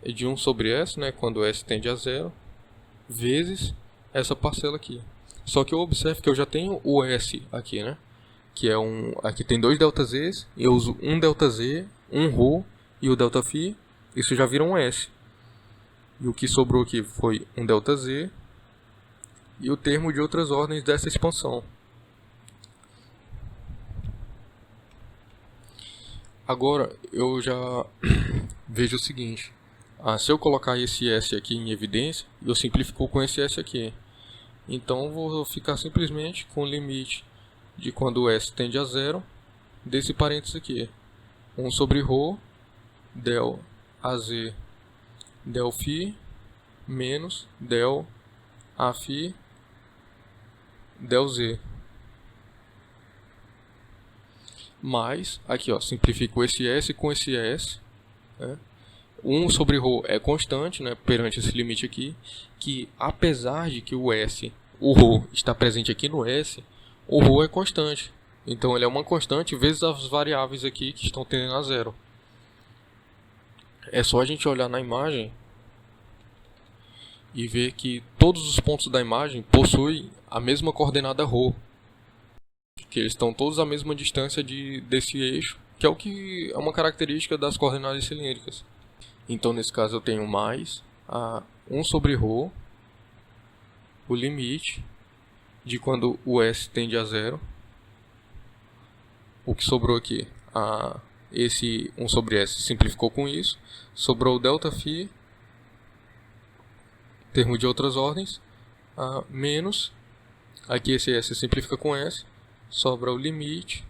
de 1 sobre S, né, quando S tende a zero, vezes essa parcela aqui. Só que eu observo que eu já tenho o S aqui, né, que é aqui tem dois ΔZs, eu uso um ΔZ, um ρ e o ΔΦ, isso já vira um S. E o que sobrou aqui foi um ΔZ e o termo de outras ordens dessa expansão. Agora eu já vejo o seguinte, se eu colocar esse S aqui em evidência, eu simplifico com esse S aqui. Então vou ficar simplesmente com o limite de quando o S tende a zero, desse parênteses aqui. 1 sobre ρ, del AZ, del φ, menos del Aφ, del Z. Mais, aqui ó, simplifico esse S com esse S, né? 1 sobre ρ é constante, né, perante esse limite aqui, que apesar de que o ρ está presente aqui no S, o ρ é constante. Então ele é uma constante vezes as variáveis aqui que estão tendendo a zero. É só a gente olhar na imagem e ver que todos os pontos da imagem possuem a mesma coordenada ρ. Que eles estão todos à mesma distância desse eixo, que é o que é uma característica das coordenadas cilíndricas. Então nesse caso eu tenho mais 1 sobre ρ, o limite de quando o S tende a zero. O que sobrou aqui, esse 1 sobre S simplificou com isso, sobrou o ΔΦ, termo de outras ordens, menos, aqui esse S simplifica com S, sobra o limite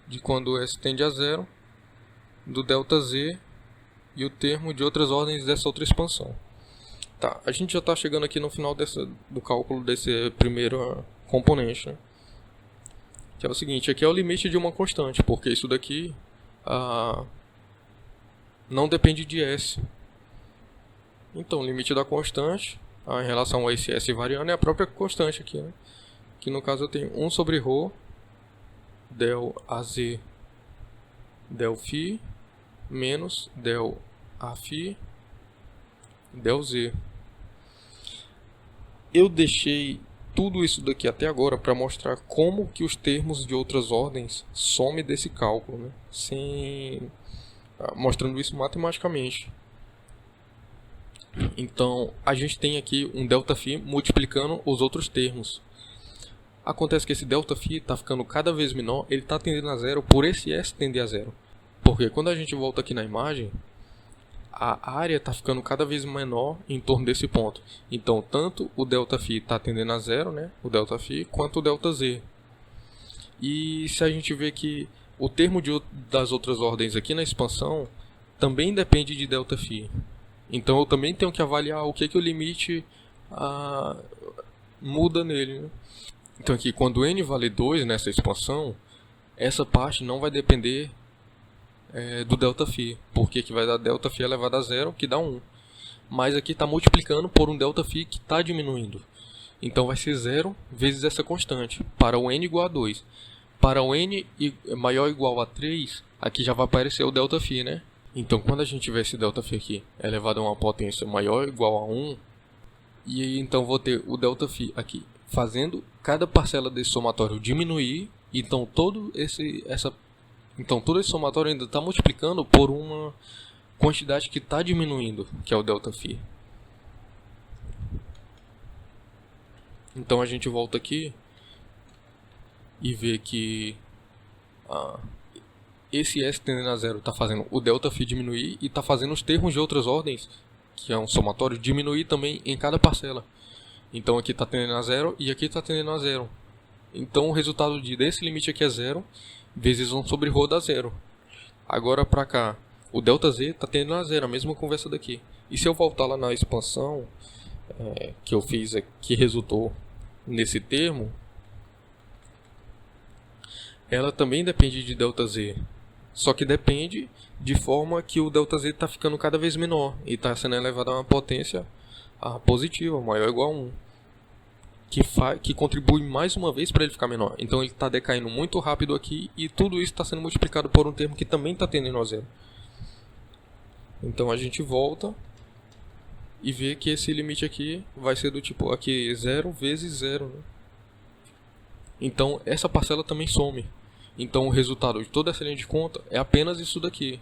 de quando o S tende a zero, do ΔZ e o termo de outras ordens dessa outra expansão. Tá, a gente já está chegando aqui no final do cálculo desse primeiro componente, né? Que é o seguinte, aqui é o limite de uma constante, porque isso daqui não depende de S. Então, o limite da constante em relação a esse S variando é a própria constante aqui, né? Que no caso eu tenho 1 sobre ρ, del AZ, del φ, menos del Aφ, del Z. Eu deixei tudo isso daqui até agora para mostrar como que os termos de outras ordens somem desse cálculo, né? Mostrando isso matematicamente. Então a gente tem aqui um ΔΦ multiplicando os outros termos. Acontece que esse ΔΦ está ficando cada vez menor, ele está tendendo a zero por esse S tender a zero. Porque quando a gente volta aqui na imagem, a área está ficando cada vez menor em torno desse ponto. Então, tanto o ΔΦ está tendendo a zero, né, o ΔΦ, quanto o ΔZ. E se a gente vê que o termo das outras ordens aqui na expansão também depende de ΔΦ. Então, eu também tenho que avaliar o que o limite muda nele, né? Então aqui, quando n vale 2 nessa expansão, essa parte não vai depender do ΔΦ, porque aqui vai dar ΔΦ elevado a zero, que dá 1. Mas aqui está multiplicando por um ΔΦ que está diminuindo. Então vai ser 0 vezes essa constante, para o n igual a 2. Para o n maior ou igual a 3, aqui já vai aparecer o ΔΦ, né? Então quando a gente tiver esse ΔΦ aqui elevado a uma potência maior ou igual a 1, e aí então vou ter o ΔΦ aqui, fazendo cada parcela desse somatório diminuir, então todo esse somatório ainda está multiplicando por uma quantidade que está diminuindo, que é o ΔΦ. Então a gente volta aqui e vê que esse S tendendo a zero está fazendo o ΔΦ diminuir e está fazendo os termos de outras ordens, que é um somatório, diminuir também em cada parcela. Então aqui está tendendo a zero e aqui está tendendo a zero. Então o resultado desse limite aqui é zero, vezes 1 sobre ρ dá zero. Agora para cá, o ΔZ está tendendo a zero, a mesma conversa daqui. E se eu voltar lá na expansão que eu fiz, que resultou nesse termo, ela também depende de ΔZ. Só que depende de forma que o ΔZ está ficando cada vez menor e está sendo elevado a uma potência positiva, maior ou igual a 1. Que contribui mais uma vez para ele ficar menor. Então ele está decaindo muito rápido aqui e tudo isso está sendo multiplicado por um termo que também está tendendo a zero. Então a gente volta e vê que esse limite aqui vai ser do tipo aqui 0 vezes 0. Né? Então essa parcela também some. Então o resultado de toda essa linha de conta é apenas isso daqui.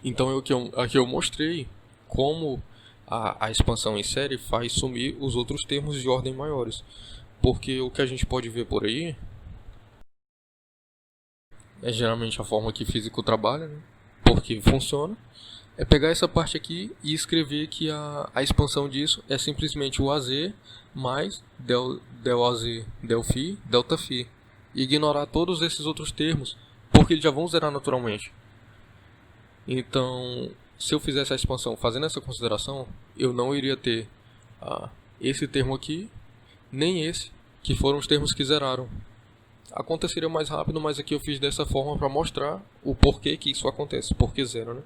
Então aqui eu mostrei como a expansão em série faz sumir os outros termos de ordem maiores. Porque o que a gente pode ver por aí é geralmente a forma que físico trabalha, né? Porque funciona. É pegar essa parte aqui e escrever que a expansão disso é simplesmente o AZ mais ΔAZ, ΔΦ, ΔΦ. E ignorar todos esses outros termos, porque eles já vão zerar naturalmente. Então, se eu fizesse a expansão fazendo essa consideração, eu não iria ter esse termo aqui, nem esse, que foram os termos que zeraram. Aconteceria mais rápido, mas aqui eu fiz dessa forma para mostrar o porquê que isso acontece, porquê zero, né?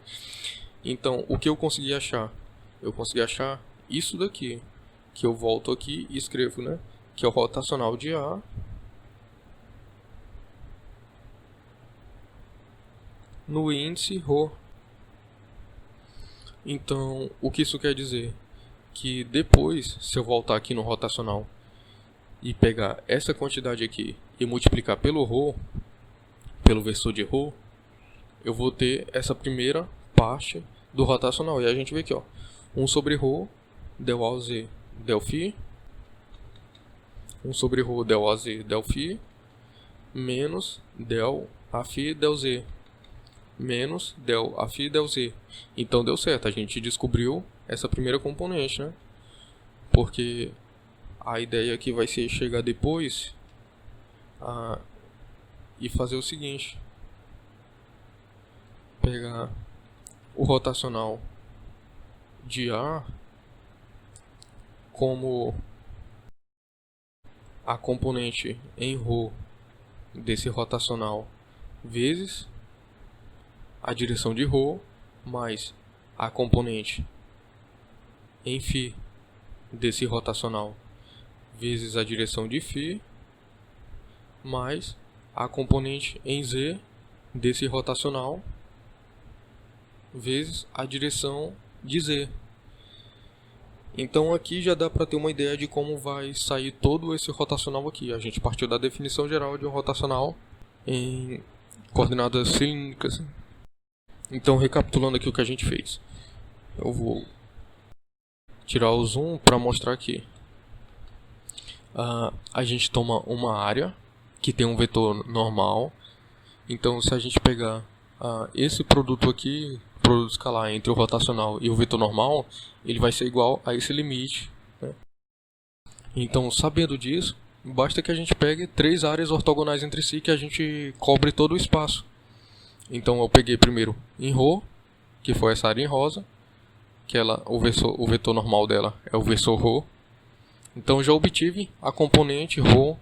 Então, o que eu consegui achar? Eu consegui achar isso daqui, que eu volto aqui e escrevo, né? Que é o rotacional de A no índice ρ. Então, o que isso quer dizer? Que depois, se eu voltar aqui no rotacional e pegar essa quantidade aqui e multiplicar pelo ρ, pelo versor de ρ, eu vou ter essa primeira parte do rotacional. E a gente vê aqui, ó, 1 sobre ρ, ΔAZ, ΔΦ, 1 sobre ρ, ΔAZ, ΔΦ, menos ΔAφ, ΔZ, menos ΔAφ, ΔZ. Então deu certo, a gente descobriu essa primeira componente, né? Porque a ideia aqui vai ser chegar depois e fazer o seguinte: pegar o rotacional de A como a componente em ρ desse rotacional vezes a direção de ρ mais a componente em φ desse rotacional vezes a direção de φ mais a componente em z desse rotacional vezes a direção de z. Então aqui já dá para ter uma ideia de como vai sair todo esse rotacional aqui. A gente partiu da definição geral de um rotacional em coordenadas cilíndricas. Então, recapitulando aqui o que a gente fez, eu vou tirar o zoom para mostrar aqui. A gente toma uma área que tem um vetor normal. Então, se a gente pegar esse produto aqui, produto escalar entre o rotacional e o vetor normal, ele vai ser igual a esse limite, né? Então, sabendo disso, basta que a gente pegue 3 áreas ortogonais entre si que a gente cobre todo o espaço. Então eu peguei primeiro em ρ, que foi essa área em rosa, que o vetor normal dela é o versor ρ. Então já obtive a componente ρ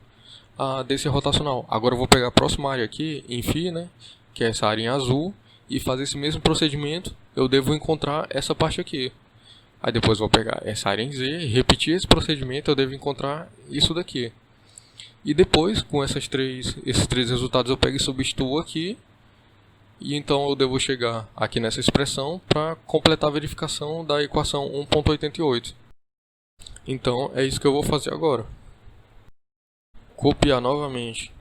desse rotacional. Agora eu vou pegar a próxima área aqui, em φ, né, que é essa área em azul, e fazer esse mesmo procedimento. Eu devo encontrar essa parte aqui. Aí depois eu vou pegar essa área em Z e repetir esse procedimento. Eu devo encontrar isso daqui. E depois, com esses três resultados, eu pego e substituo aqui. E então eu devo chegar aqui nessa expressão para completar a verificação da equação 1.88. Então é isso que eu vou fazer agora. Copiar novamente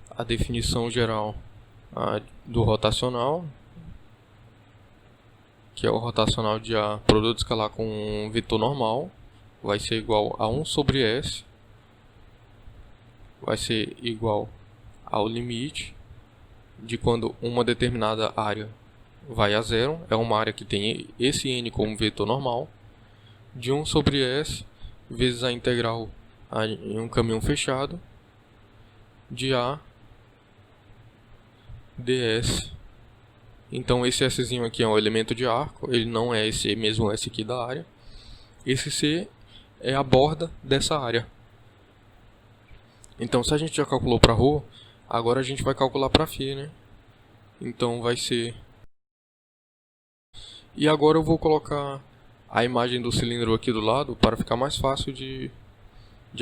a definição geral do rotacional, que é o rotacional de A produto escalar com um vetor normal, vai ser igual a 1 sobre S, vai ser igual ao limite de quando uma determinada área vai a zero, é uma área que tem esse n como vetor normal, de 1 sobre S vezes a integral em um caminho fechado de A ds. Então esse Szinho aqui é um elemento de arco, ele não é esse mesmo S aqui da área. Esse C é a borda dessa área. Então se a gente já calculou para ρ, agora a gente vai calcular para φ, né? Então vai ser... E agora eu vou colocar a imagem do cilindro aqui do lado para ficar mais fácil de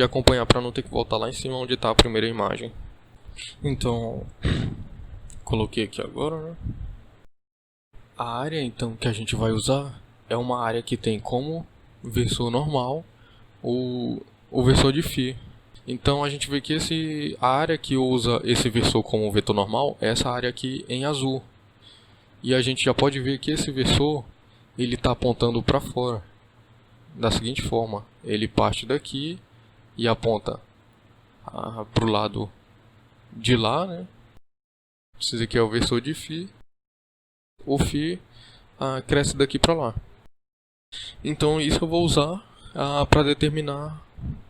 acompanhar, para não ter que voltar lá em cima onde está a primeira imagem. Então, coloquei aqui agora, né? A área então que a gente vai usar é uma área que tem como versor normal o versor de φ. Então a gente vê que a área que usa esse versor como vetor normal é essa área aqui em azul. E a gente já pode ver que esse versor ele está apontando para fora da seguinte forma: ele parte daqui e aponta para o lado de lá, né? Esse aqui é o versor de φ. O φ cresce daqui para lá. Então isso eu vou usar para determinar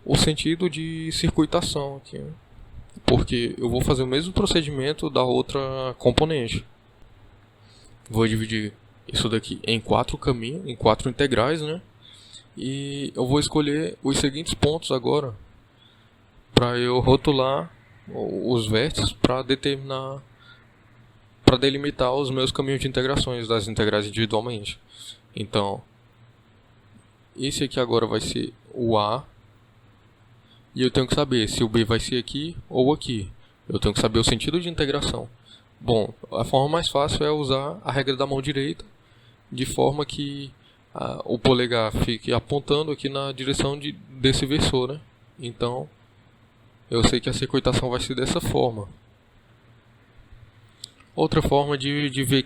o sentido de circuitação aqui, né? Porque eu vou fazer o mesmo procedimento da outra componente. Vou dividir isso daqui em 4 caminhos, em 4 integrais, né? E eu vou escolher os seguintes pontos agora para eu rotular os vértices para delimitar os meus caminhos de integrações das integrais individualmente. Então, esse aqui agora vai ser o A, e eu tenho que saber se o B vai ser aqui ou aqui. Eu tenho que saber o sentido de integração. Bom, a forma mais fácil é usar a regra da mão direita, de forma que o polegar fique apontando aqui na direção desse versor, né? Então, eu sei que a circuitação vai ser dessa forma. Outra forma de ver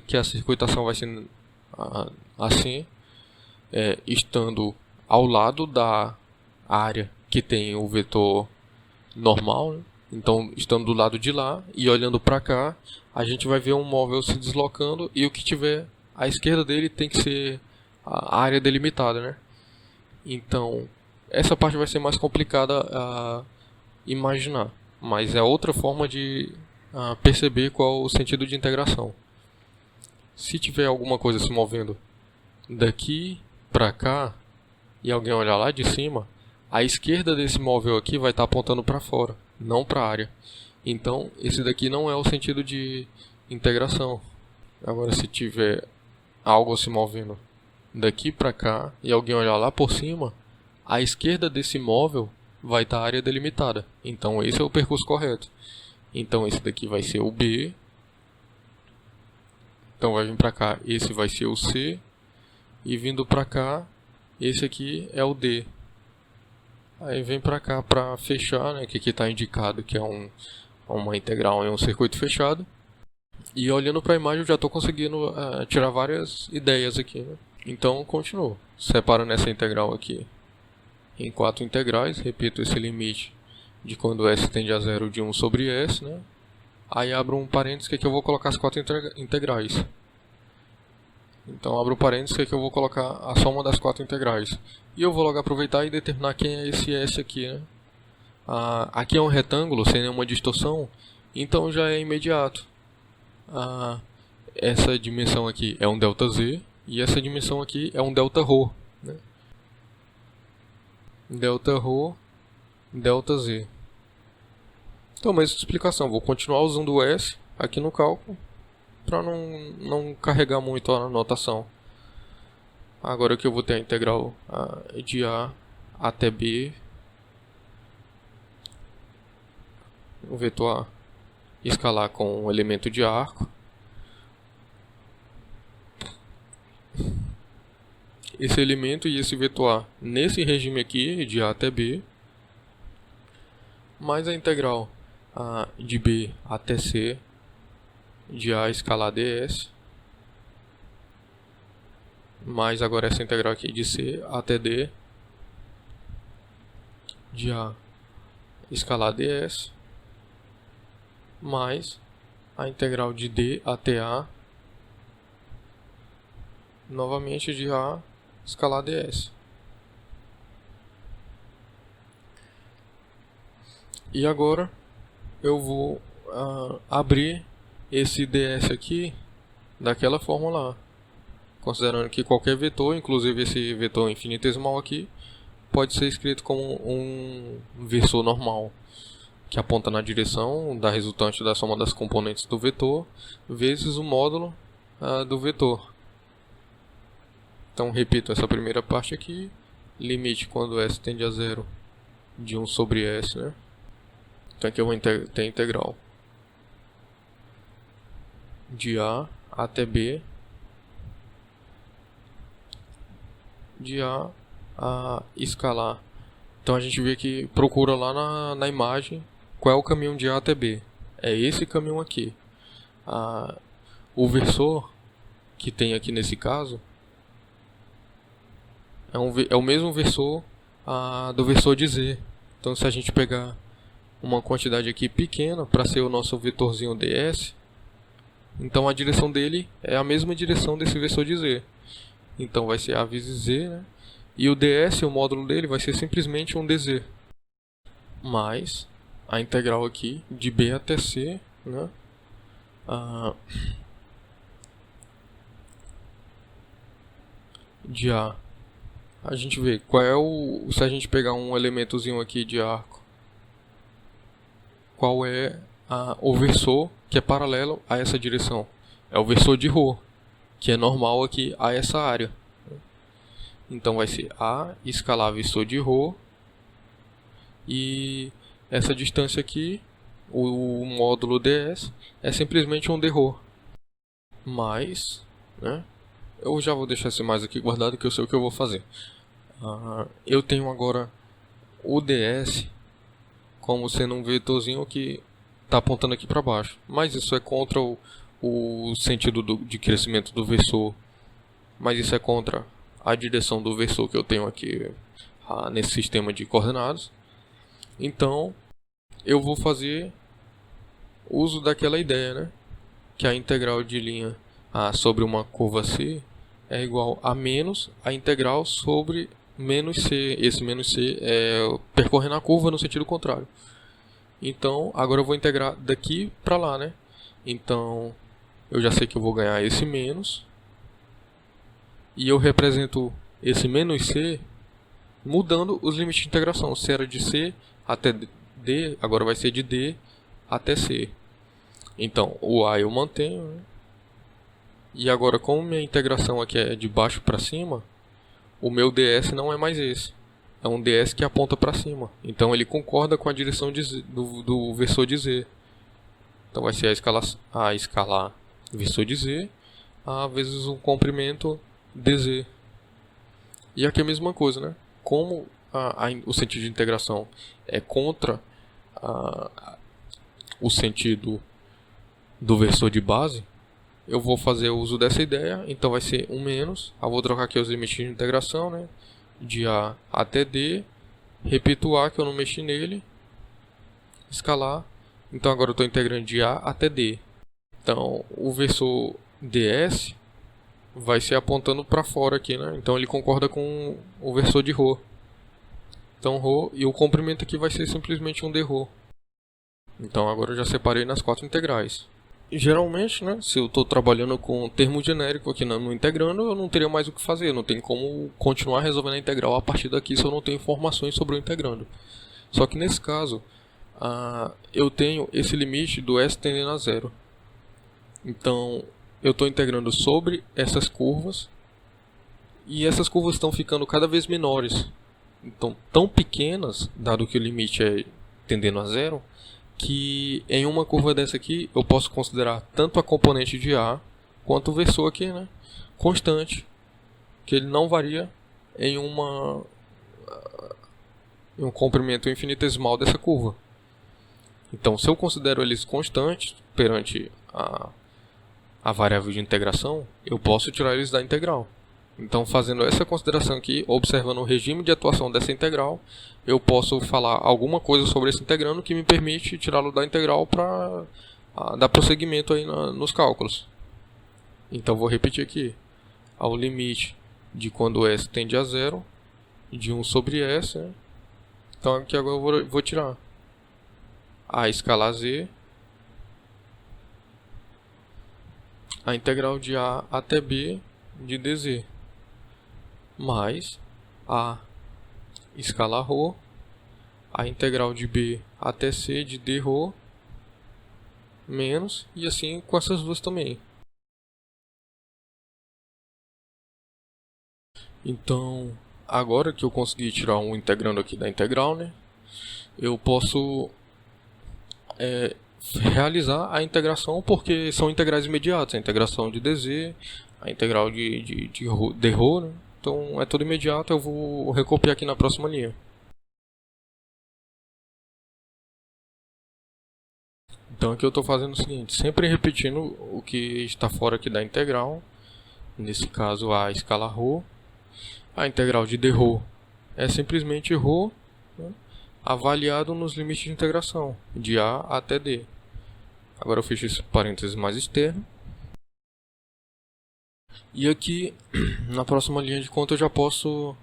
que a circuitação vai ser assim é estando ao lado da área que tem o vetor normal, né? Então, estando do lado de lá e olhando para cá, a gente vai ver um móvel se deslocando, e o que tiver à esquerda dele tem que ser a área delimitada, né? Então, essa parte vai ser mais complicada a imaginar, mas é outra forma de perceber qual o sentido de integração. Se tiver alguma coisa se movendo daqui para cá e alguém olhar lá de cima, a esquerda desse móvel aqui vai estar apontando para fora, não para a área. Então, esse daqui não é o sentido de integração. Agora, se tiver algo se movendo daqui para cá e alguém olhar lá por cima, a esquerda desse móvel vai estar a área delimitada. Então, esse é o percurso correto. Então, esse daqui vai ser o B. Então, vai vir para cá, esse vai ser o C. E vindo para cá, esse aqui é o D. Aí vem para cá para fechar, né, que aqui está indicado que é uma integral em um circuito fechado. E olhando para a imagem eu já estou conseguindo tirar várias ideias aqui, né? Então continuo. Separando essa integral aqui em 4 integrais. Repito esse limite de quando S tende a zero de 1 sobre S, né? Aí abro um parênteses que aqui eu vou colocar as 4 integrais. Então abro um parênteses que aqui eu vou colocar a soma das 4 integrais. E eu vou logo aproveitar e determinar quem é esse S aqui, né? Aqui é um retângulo sem nenhuma distorção, então já é imediato. Essa dimensão aqui é um ΔZ, E essa dimensão aqui é um Δρ, né? Δρ, ΔZ. Então, mesma explicação. Vou continuar usando o S aqui no cálculo para não carregar muito a notação. Agora que eu vou ter a integral de A até B, o vetor A escalar com um elemento de arco. Esse elemento e esse vetor A nesse regime aqui, de A até B, mais a integral de B até C, de A escalar ds, mais agora essa integral aqui de C até D, de A escalar ds, mais a integral de D até A, novamente de A escalar ds. E agora eu vou abrir esse ds aqui daquela forma lá, considerando que qualquer vetor, inclusive esse vetor infinitesimal aqui, pode ser escrito como um versor normal, que aponta na direção da resultante da soma das componentes do vetor vezes o módulo do vetor. Então repito essa primeira parte aqui, limite quando s tende a zero de 1 sobre s, né? Então aqui eu vou ter a integral de A até B, de A escalar. Então a gente vê que procura lá na imagem qual é o caminho de A até B. É esse caminho aqui. O versor que tem aqui nesse caso é o mesmo versor do versor de Z. Então se a gente pegar uma quantidade aqui pequena para ser o nosso vetorzinho ds, então a direção dele é a mesma direção desse versor de Z. Então vai ser A vezes Z, né? E o ds, o módulo dele, vai ser simplesmente um dz, mais a integral aqui de B até C, né? De A. A gente vê qual é se a gente pegar um elementozinho aqui de arco, qual é o versor que é paralelo a essa direção. É o versor de ρ, que é normal aqui a essa área. Então vai ser A escalar versor de ρ, e essa distância aqui, o módulo ds, é simplesmente um dρ. Mais, né? Eu já vou deixar esse mais aqui guardado, que eu sei o que eu vou fazer. Eu tenho agora o ds como sendo um vetorzinho que está apontando aqui para baixo, mas isso é contra o sentido de crescimento do versor, mas isso é contra a direção do versor que eu tenho aqui nesse sistema de coordenadas. Então eu vou fazer uso daquela ideia, né? Que a integral de linha sobre uma curva C é igual a menos a integral sobre menos C. Esse menos C é percorrendo a curva no sentido contrário. Então agora eu vou integrar daqui para lá, né? Então eu já sei que eu vou ganhar esse menos, e eu represento esse menos C mudando os limites de integração. Se era de C até D, agora vai ser de D até C. Então o A eu mantenho, né? E agora, como minha integração aqui é de baixo para cima, o meu ds não é mais esse. É um ds que aponta para cima. Então ele concorda com a direção do versor de Z. Então vai ser a escalar versor de Z vezes um comprimento dz. E aqui é a mesma coisa, né? Como o sentido de integração é contra o sentido do versor de base, eu vou fazer uso dessa ideia. Então vai ser um menos, eu vou trocar aqui os limites de integração, né? De A até D, repito o A que eu não mexi nele, escalar. Então agora eu estou integrando de A até D. Então o versor ds vai ser apontando para fora aqui, né? Então ele concorda com o versor de ρ. Então ρ, e o comprimento aqui vai ser simplesmente um dρ. Então agora eu já separei nas 4 integrais. geralmente, né, se eu estou trabalhando com termo genérico aqui no integrando, eu não teria mais o que fazer, não tem como continuar resolvendo a integral a partir daqui se eu não tenho informações sobre o integrando. Só que nesse caso, eu tenho esse limite do s tendendo a zero. Então, eu estou integrando sobre essas curvas, e essas curvas estão ficando cada vez menores. Então, tão pequenas, dado que o limite é tendendo a zero, que em uma curva dessa aqui eu posso considerar tanto a componente de A quanto o versor aqui, né, constante, que ele não varia em um comprimento infinitesimal dessa curva. Então, se eu considero eles constantes perante a variável de integração, eu posso tirar eles da integral. Então, fazendo essa consideração aqui, observando o regime de atuação dessa integral, eu posso falar alguma coisa sobre esse integrando que me permite tirá-lo da integral para dar prosseguimento aí nos cálculos. Então, vou repetir aqui. Ao limite de quando s tende a zero, de 1 sobre s, né? Então, aqui agora eu vou tirar a escalar z, a integral de a até b de dz, mais a escalar ρ, a integral de b até c de d ρ, menos, e assim com essas duas também. Então, agora que eu consegui tirar um integrando aqui da integral, né, eu posso realizar a integração, porque são integrais imediatas, a integração de dz, a integral de dρ, né? Então é tudo imediato, eu vou recopiar aqui na próxima linha. Então aqui eu estou fazendo o seguinte, sempre repetindo o que está fora aqui da integral, nesse caso a escala ρ, a integral de dρ é simplesmente ρ, né, avaliado nos limites de integração, de a até d. Agora eu fecho esse parênteses mais externo. E aqui, na próxima linha de conta, eu já posso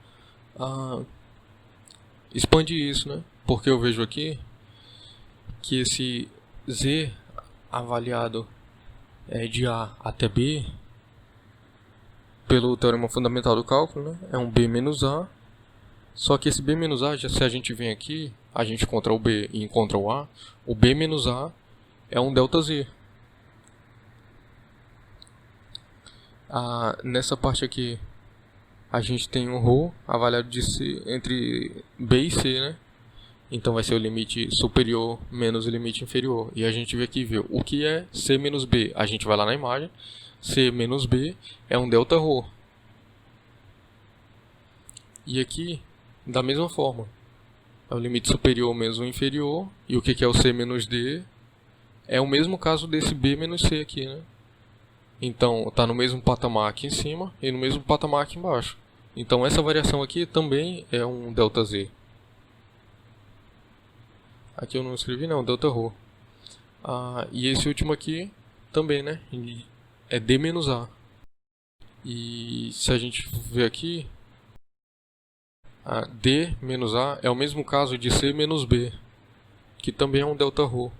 expandir isso, né? Porque eu vejo aqui que esse z avaliado de a até b, pelo teorema fundamental do cálculo, né, é um b menos a. Só que esse b menos a, se a gente vem aqui, a gente encontra o b e encontra o b menos a é um ΔZ. Nessa parte aqui, a gente tem um ρ avaliado de C, entre b e c, né? Então vai ser o limite superior menos o limite inferior. E a gente vê aqui, viu, o que é c menos b? A gente vai lá na imagem, c menos b é um Δρ. E aqui, da mesma forma, é o limite superior menos o inferior. E o que é o c menos d? É o mesmo caso desse b menos c aqui, né? Então, está no mesmo patamar aqui em cima e no mesmo patamar aqui embaixo. Então, essa variação aqui também é um ΔZ. Aqui eu não escrevi, não, Δρ. E esse último aqui também, né? É d menos a. E se a gente ver aqui, d menos a é o mesmo caso de c menos b, que também é um Δρ.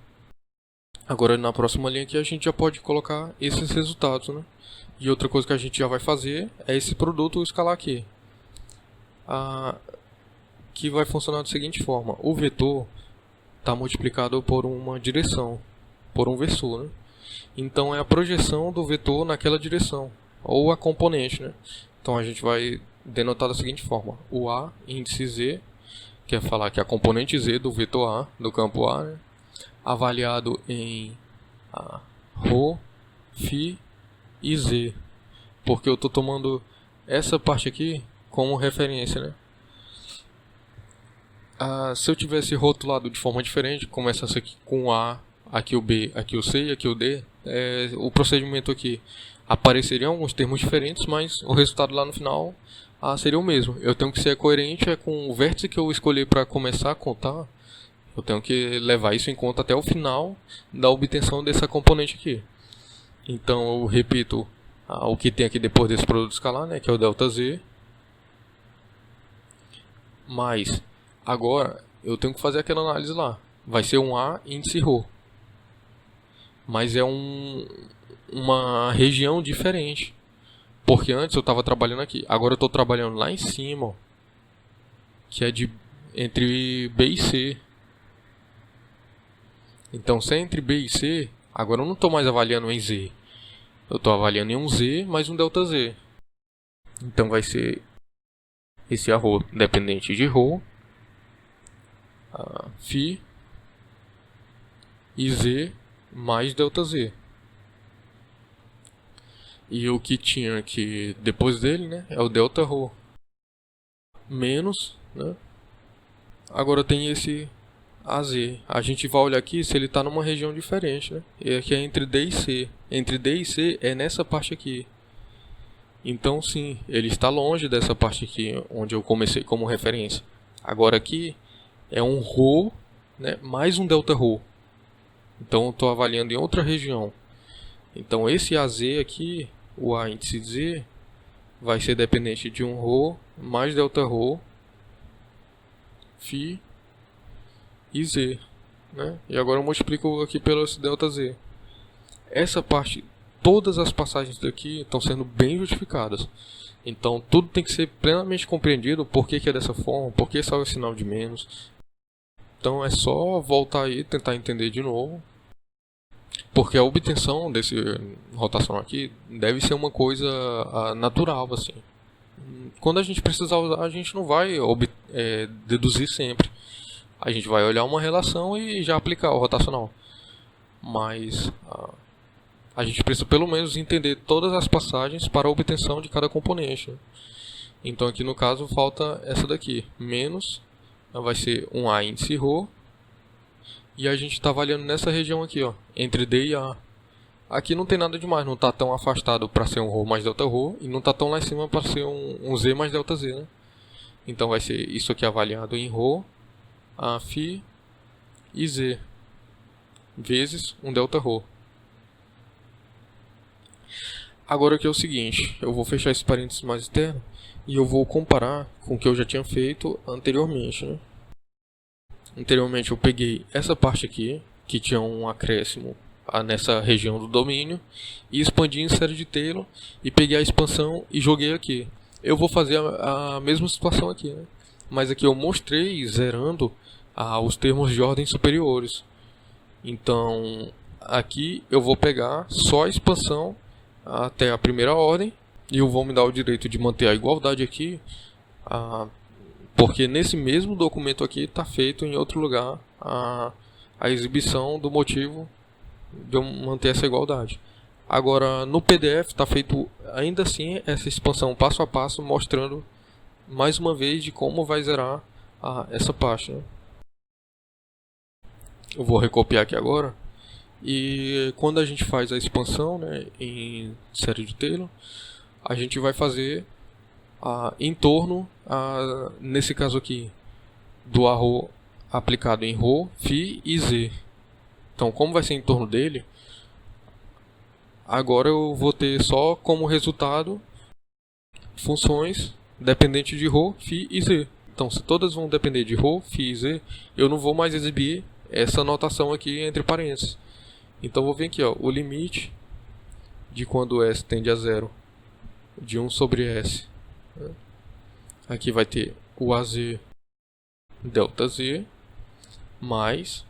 Agora, na próxima linha aqui, a gente já pode colocar esses resultados, né? E outra coisa que a gente já vai fazer é esse produto escalar aqui. Que vai funcionar da seguinte forma. O vetor está multiplicado por uma direção, por um versor, né? Então, é a projeção do vetor naquela direção, ou a componente, né? Então, a gente vai denotar da seguinte forma. O A, índice Z, quer falar que a componente Z do vetor A, do campo A, né, avaliado em ρ, φ e z, porque eu estou tomando essa parte aqui como referência, né? Se eu tivesse rotulado de forma diferente, como essa aqui com A, aqui o B, aqui o C e aqui o D, o procedimento aqui apareceriam alguns termos diferentes, mas o resultado lá no final seria o mesmo. Eu tenho que ser coerente com o vértice que eu escolhi para começar a contar. Eu tenho que levar isso em conta até o final da obtenção dessa componente aqui. Então eu repito o que tem aqui depois desse produto escalar, né, que é o ΔZ. Mas agora eu tenho que fazer aquela análise lá. Vai ser um A índice ρ. mas é uma região diferente. Porque antes eu estava trabalhando aqui, agora eu estou trabalhando lá em cima, ó, que é entre B e C. Então, se é entre B e C, agora eu não estou mais avaliando em Z. Eu estou avaliando em um Z mais um ΔZ. Então vai ser esse arro dependente de ρ, φ e Z mais ΔZ. E o que tinha aqui depois dele, né, é o Δρ menos, né? Agora tem esse AZ. A gente vai olhar aqui se ele está numa região diferente, né? E aqui é entre D e C. Entre D e C é nessa parte aqui. Então sim, ele está longe dessa parte aqui onde eu comecei como referência. Agora aqui é um ρ, né, mais um Δρ. Então eu estou avaliando em outra região. Então esse AZ aqui, o A índice Z, vai ser dependente de um ρ mais Δρ, φ e Z, né? E agora eu multiplico aqui pelo esse ΔZ. Essa parte, todas as passagens daqui estão sendo bem justificadas. Então tudo tem que ser plenamente compreendido, por que é dessa forma, por que sai o sinal de menos. Então é só voltar aí e tentar entender de novo. Porque a obtenção desse rotacional aqui deve ser uma coisa natural, assim. Quando a gente precisar usar, a gente não vai deduzir sempre. A gente vai olhar uma relação e já aplicar o rotacional. Mas a gente precisa pelo menos entender todas as passagens para a obtenção de cada componente. Então aqui no caso falta essa daqui. Menos, vai ser um A índice ρ. E a gente está avaliando nessa região aqui, ó, entre D e A. Aqui não tem nada demais, não está tão afastado para ser um ρ mais Δρ. E não está tão lá em cima para ser um Z mais ΔZ, né? Então vai ser isso aqui avaliado em ρ, a φ e Z vezes um Δρ. Agora aqui é o seguinte, eu vou fechar esse parênteses mais externo e eu vou comparar com o que eu já tinha feito anteriormente, né? Anteriormente eu peguei essa parte aqui, que tinha um acréscimo nessa região do domínio, e expandi em série de Taylor e peguei a expansão e joguei aqui. Eu vou fazer a mesma situação aqui, né? Mas aqui eu mostrei zerando os termos de ordem superiores. Então aqui eu vou pegar só a expansão até a primeira ordem e eu vou me dar o direito de manter a igualdade aqui, porque nesse mesmo documento aqui está feito em outro lugar a exibição do motivo de eu manter essa igualdade. Agora no PDF está feito ainda assim essa expansão passo a passo, mostrando mais uma vez de como vai zerar essa parte, né? Eu vou recopiar aqui agora. E quando a gente faz a expansão, né, em série de Taylor, a gente vai fazer em torno, nesse caso aqui, do arro aplicado em ρ, φ e Z. Então, como vai ser em torno dele, agora eu vou ter só como resultado funções dependentes de ρ, φ e Z. Então, se todas vão depender de ρ, φ e Z, eu não vou mais exibir essa notação aqui entre parênteses. Então vou vir aqui, ó, o limite de quando S tende a zero de 1 sobre S. Aqui vai ter o AZ ΔZ mais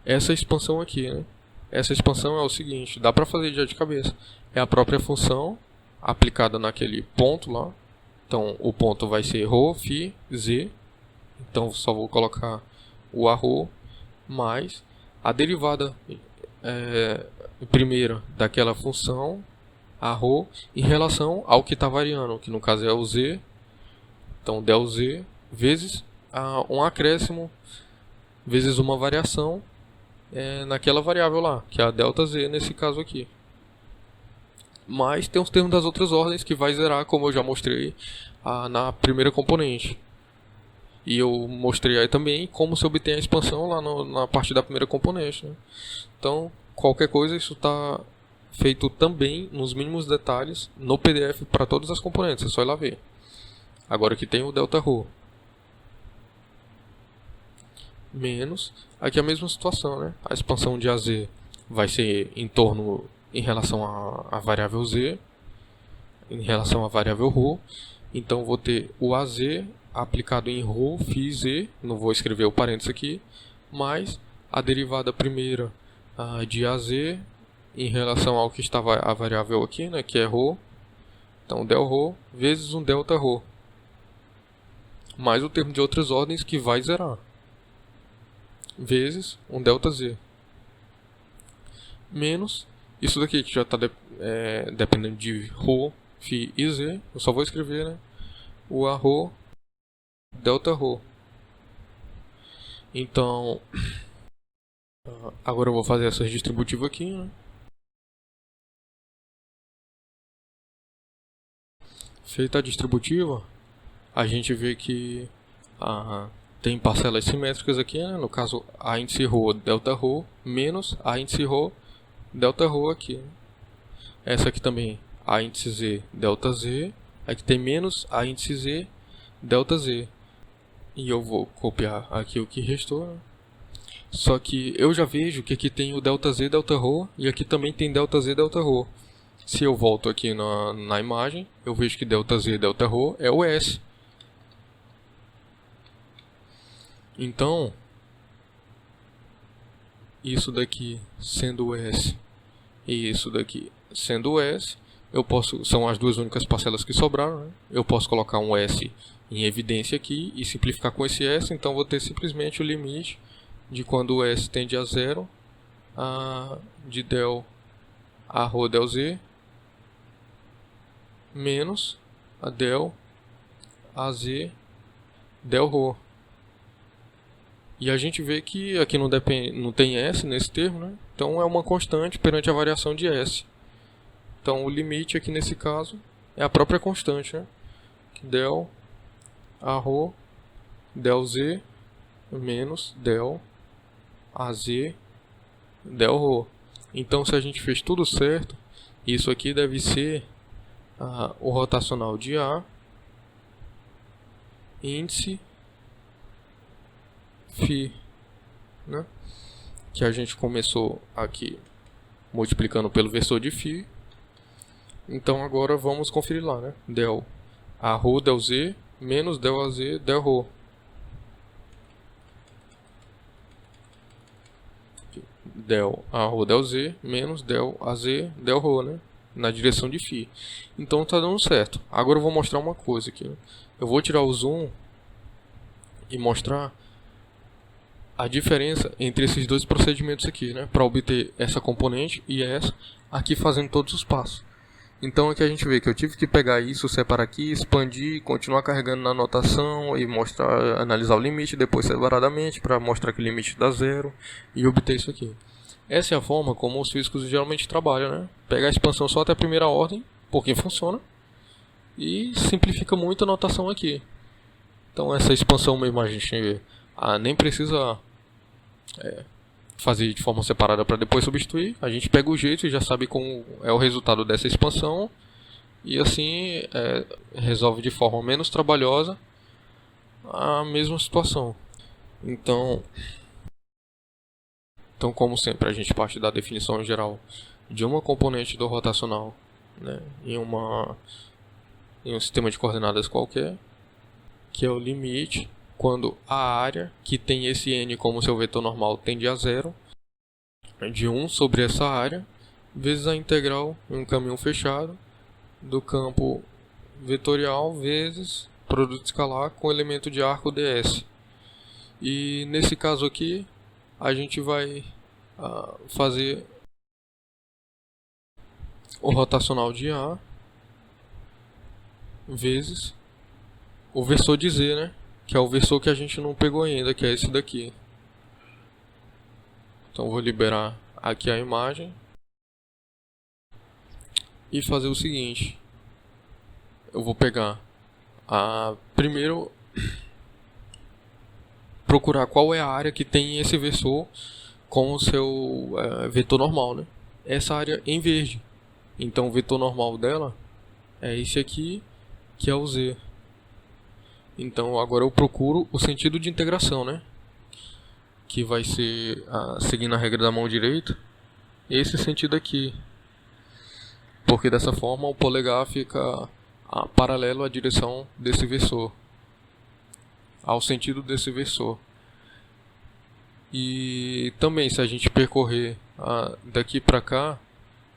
essa expansão aqui, né? Essa expansão é o seguinte, dá para fazer já de cabeça. É a própria função aplicada naquele ponto lá. Então o ponto vai ser ρ, φ, Z. Então só vou colocar o arro mais a derivada primeira daquela função arro em relação ao que está variando, que no caso é o Z. Então ΔZ vezes um acréscimo vezes uma variação naquela variável lá, que é a ΔZ nesse caso aqui. Mas tem os termos das outras ordens que vai zerar, como eu já mostrei na primeira componente. E eu mostrei aí também como se obtém a expansão lá na parte da primeira componente, né? Então, qualquer coisa, isso está feito também nos mínimos detalhes no PDF para todas as componentes, é só ir lá ver. Agora aqui tem o Δρ. Menos, aqui é a mesma situação, né? A expansão de AZ vai ser em relação à variável z, em relação à variável ρ. Então vou ter o AZ aplicado em ρ, φ, z, não vou escrever o parênteses aqui, mais a derivada primeira de AZ em relação ao que estava a variável aqui, né, que é ρ. Então del ρ vezes um delta ρ, mais o termo de outras ordens que vai zerar, vezes um delta z, menos isso daqui que já está dependendo de ρ, φ e z. Eu só vou escrever, né, o a ρ delta ρ. Então agora eu vou fazer essa distributiva aqui, né? Feita a distributiva, a gente vê que tem parcelas simétricas aqui, né? No caso, a índice ρ delta ρ menos a índice ρ delta ρ aqui, né? Essa aqui também, a índice z delta z. Aqui tem menos a índice z delta z. E eu vou copiar aqui o que restou, né? Só que eu já vejo que aqui tem o delta z delta ρ e aqui também tem delta z delta ρ. Se eu volto aqui na imagem, eu vejo que delta z delta ρ é o S. Então, isso daqui sendo o S e isso daqui sendo o S, são as duas únicas parcelas que sobraram, né? Eu posso colocar um S em evidência aqui e simplificar com esse S. Então vou ter simplesmente o limite de quando o S tende a zero, de del a ρ del z menos a del a z del ρ. E a gente vê que aqui não tem S nesse termo, né? Então é uma constante perante a variação de S. Então o limite aqui nesse caso é a própria constante, né? Del a ρ del z menos del a z del ρ. Então se a gente fez tudo certo, isso aqui deve ser o rotacional de A, índice φ, né? Que a gente começou aqui multiplicando pelo versor de φ. Então agora vamos conferir lá, né? Del a ρ del z menos del a z del ρ. Del a ρ del z menos del a z del ρ, né? Na direção de φ. Então está dando certo. Agora eu vou mostrar uma coisa aqui, né? Eu vou tirar o zoom e mostrar a diferença entre esses dois procedimentos aqui, né? Para obter essa componente e essa aqui fazendo todos os passos. Então aqui a gente vê que eu tive que pegar isso, separar aqui, expandir, continuar carregando na anotação e mostrar, analisar o limite depois separadamente para mostrar que o limite dá zero e obter isso aqui. Essa é a forma como os físicos geralmente trabalham, né? Pega a expansão só até a primeira ordem, porque funciona, e simplifica muito a notação aqui. Então essa expansão mesmo a gente nem precisa fazer de forma separada para depois substituir. A gente pega o jeito e já sabe como é o resultado dessa expansão, e assim resolve de forma menos trabalhosa a mesma situação. Então como sempre, a gente parte da definição geral de uma componente do rotacional, né, em um sistema de coordenadas qualquer, que é o limite quando a área, que tem esse n como seu vetor normal, tende a zero, de 1 sobre essa área, vezes a integral em um caminho fechado do campo vetorial vezes produto escalar com elemento de arco ds. E nesse caso aqui, a gente vai fazer o rotacional de A vezes o versor de Z, né? Que é o versor que a gente não pegou ainda, que é esse daqui. Então vou liberar aqui a imagem e fazer o seguinte. Eu vou pegar primeiro procurar qual é a área que tem esse versor com o seu vetor normal, né? Essa área em verde. Então o vetor normal dela é esse aqui, que é o Z. Então agora eu procuro o sentido de integração, né? Que vai ser, seguindo a regra da mão direita, esse sentido aqui, porque dessa forma o polegar fica paralelo à direção desse versor, ao sentido desse versor. E também, se a gente percorrer daqui para cá,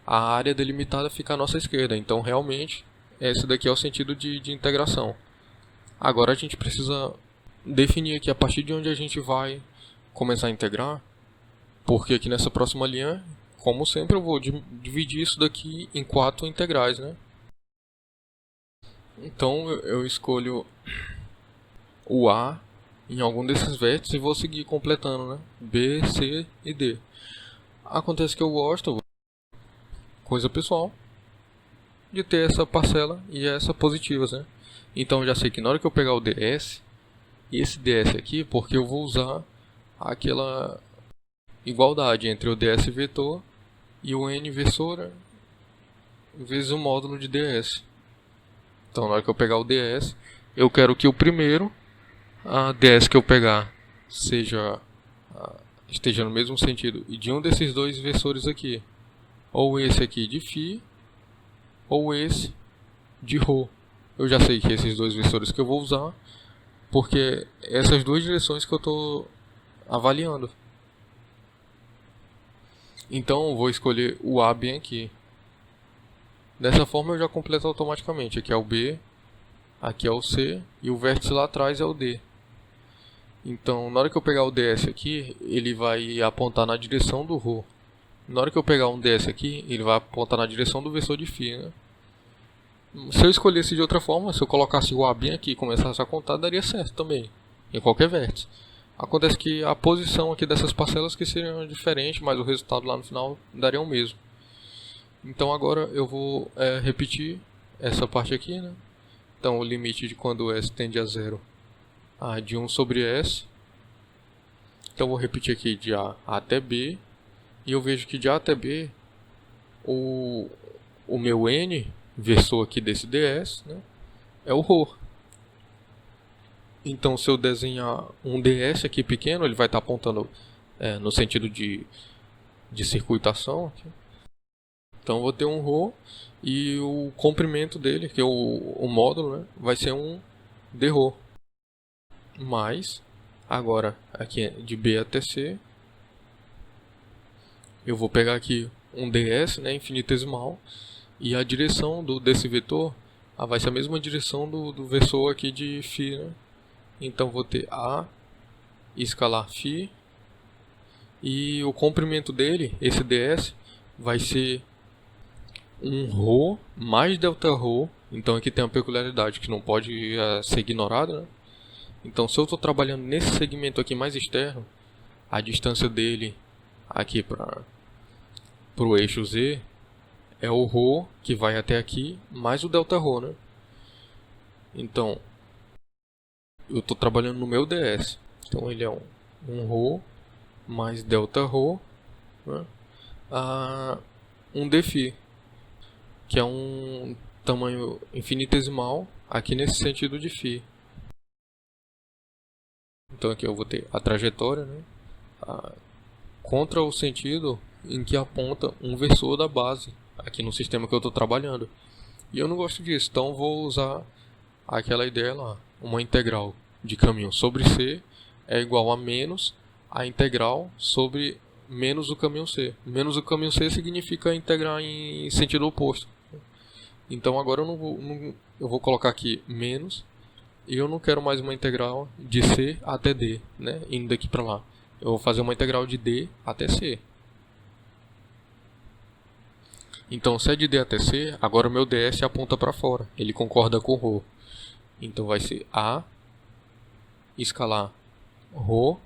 a área delimitada fica à nossa esquerda. Então, realmente, esse daqui é o sentido de integração. Agora a gente precisa definir aqui a partir de onde a gente vai começar a integrar, porque aqui nessa próxima linha, como sempre, eu vou dividir isso daqui em 4 integrais, né? Então eu escolho o A em algum desses vértices e vou seguir completando, né? B, C e D. Acontece que eu gosto, coisa pessoal, de ter essa parcela e essa positivas, né? Então eu já sei que na hora que eu pegar o ds, e esse ds aqui, porque eu vou usar aquela igualdade entre o ds vetor e o n versor vezes o módulo de ds. Então na hora que eu pegar o ds, eu quero que o primeiro, a ds que eu pegar, esteja no mesmo sentido e de um desses dois versores aqui, ou esse aqui de φ, ou esse de ρ. Eu já sei que esses dois versores que eu vou usar, porque essas duas direções que eu estou avaliando. Então eu vou escolher o A bem aqui. Dessa forma eu já completo automaticamente. Aqui é o B, aqui é o C e o vértice lá atrás é o D. Então na hora que eu pegar o ds aqui, ele vai apontar na direção do ρ. Na hora que eu pegar um ds aqui, ele vai apontar na direção do versor de φ, né? Se eu escolhesse de outra forma, se eu colocasse o A bem aqui e começasse a contar, daria certo também, em qualquer vértice. Acontece que a posição aqui dessas parcelas que seriam diferentes, mas o resultado lá no final daria o mesmo. Então agora eu vou repetir essa parte aqui, né? Então o limite de quando S tende a zero, de 1 sobre S. Então eu vou repetir aqui de A até B. E eu vejo que de A até B, o meu N, versor aqui desse ds, né, é o ρ. Então se eu desenhar um ds aqui pequeno, ele vai estar apontando no sentido de circuitação aqui. Então eu vou ter um ρ e o comprimento dele, que é o módulo, né, vai ser um dρ. Mas agora aqui de B até C, eu vou pegar aqui um ds, né, infinitesimal, e a direção desse vetor vai ser a mesma direção do versor aqui de φ, né? Então vou ter A escalar φ, e o comprimento dele, esse ds, vai ser um ρ mais Δρ. Então aqui tem uma peculiaridade que não pode ser ignorada, né? Então se eu estou trabalhando nesse segmento aqui mais externo, a distância dele aqui para o eixo Z é o ρ, que vai até aqui, mais o Δρ, né? Então, eu estou trabalhando no meu ds. Então, ele é um ρ mais Δρ, né? Um dφ, que é um tamanho infinitesimal aqui nesse sentido de φ. Então, aqui eu vou ter a trajetória, né, contra o sentido em que aponta um versor da base aqui no sistema que eu estou trabalhando. E eu não gosto disso, então vou usar aquela ideia lá. Uma integral de caminho sobre C é igual a menos a integral sobre menos o caminho C. Menos o caminho C significa integrar em sentido oposto. Então agora eu vou colocar aqui menos, e eu não quero mais uma integral de C até D, né, indo daqui para lá. Eu vou fazer uma integral de D até C. Então, se é de D até C, agora o meu ds aponta para fora. Ele concorda com ρ. Então, vai ser A escalar ρ.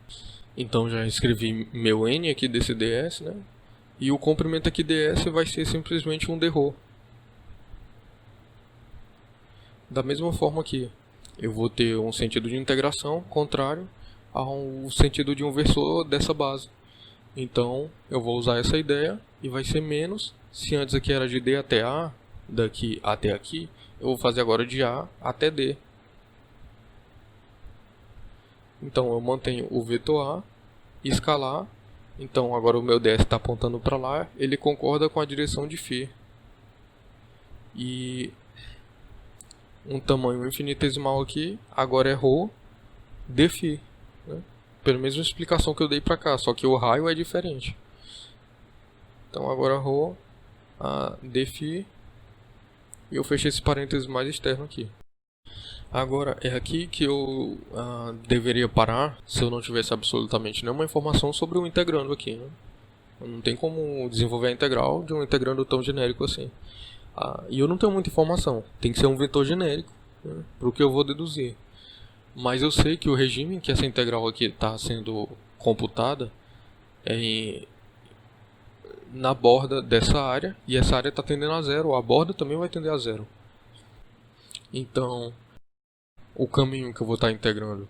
Então, já escrevi meu N aqui desse ds, né? E o comprimento aqui ds vai ser simplesmente um dρ. Da mesma forma aqui, eu vou ter um sentido de integração contrário ao sentido de um versor dessa base. Então, eu vou usar essa ideia e vai ser menos. Se antes aqui era de D até A, daqui até aqui, eu vou fazer agora de A até D. Então eu mantenho o vetor A, escalar, Então agora o meu DS está apontando para lá, ele concorda com a direção de φ. E um tamanho infinitesimal aqui, agora é ρ dφ, né? Pela mesma explicação que eu dei para cá, só que o raio é diferente. Então agora ρ dφ, e eu fechei esse parênteses mais externo aqui. Agora é aqui que eu deveria parar se eu não tivesse absolutamente nenhuma informação sobre o integrando aqui, né? Não tem como desenvolver a integral de um integrando tão genérico assim. E eu não tenho muita informação, tem que ser um vetor genérico, né, para o que eu vou deduzir. Mas eu sei que o regime em que essa integral aqui está sendo computada é na borda dessa área, e essa área está tendendo a zero, a borda também vai tender a zero. Então, o caminho que eu vou estar integrando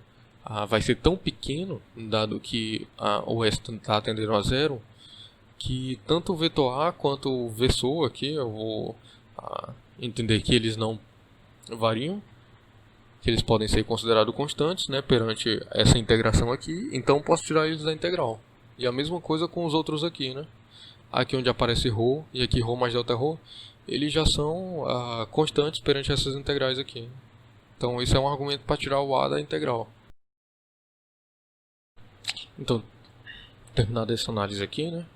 vai ser tão pequeno, dado que o S está tendendo a zero, que tanto o vetor A quanto o versor aqui, eu vou entender que eles não variam, que eles podem ser considerados constantes, né, perante essa integração aqui, então posso tirar eles da integral. E a mesma coisa com os outros aqui, né? Aqui onde aparece ρ e aqui ρ mais Δρ, eles já são constantes perante essas integrais aqui. Então esse é um argumento para tirar o A da integral. Então, terminada essa análise aqui, né,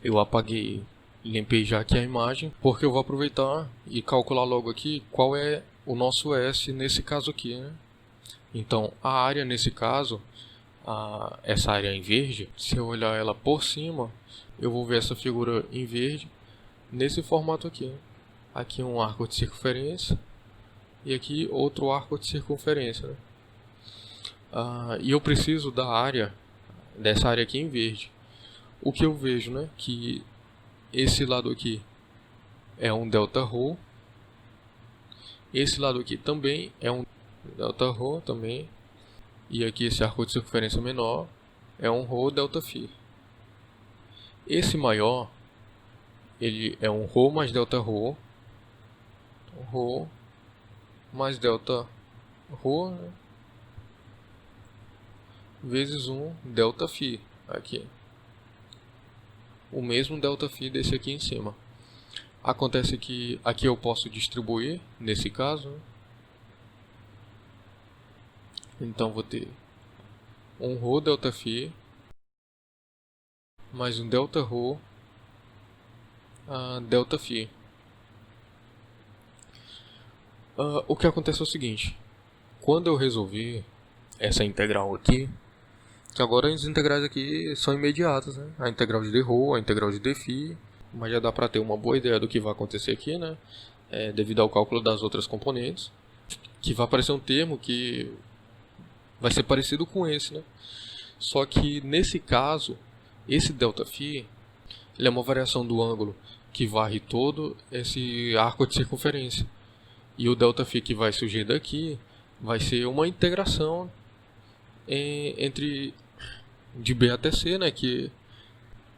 eu apaguei, limpei já aqui a imagem, porque eu vou aproveitar e calcular logo aqui qual é o nosso S nesse caso aqui, né? Então a área nesse caso, essa área em verde, se eu olhar ela por cima, eu vou ver essa figura em verde nesse formato aqui. Aqui um arco de circunferência e aqui outro arco de circunferência, né? E eu preciso da área, dessa área aqui em verde. O que eu vejo, né, que esse lado aqui é um Δρ, esse lado aqui também é um Δρ também, e aqui esse arco de circunferência menor é um ρ ΔΦ. Esse maior, ele é um ρ mais Δρ, ρ mais Δρ, né, vezes um ΔΦ aqui. O mesmo ΔΦ desse aqui em cima. Acontece que aqui eu posso distribuir, nesse caso, né? Então vou ter um ρ ΔΦ mais um Δρ ΔΦ. O que acontece é o seguinte: quando eu resolvi essa integral aqui, que agora as integrais aqui são imediatas, né? A integral de dρ, a integral de dφ, mas já dá para ter uma boa ideia do que vai acontecer aqui, né? Devido ao cálculo das outras componentes, que vai aparecer um termo que vai ser parecido com esse, né? Só que nesse caso, esse ΔΦ, ele é uma variação do ângulo que varre todo esse arco de circunferência. E o ΔΦ que vai surgir daqui vai ser uma integração entre de B até C, né, que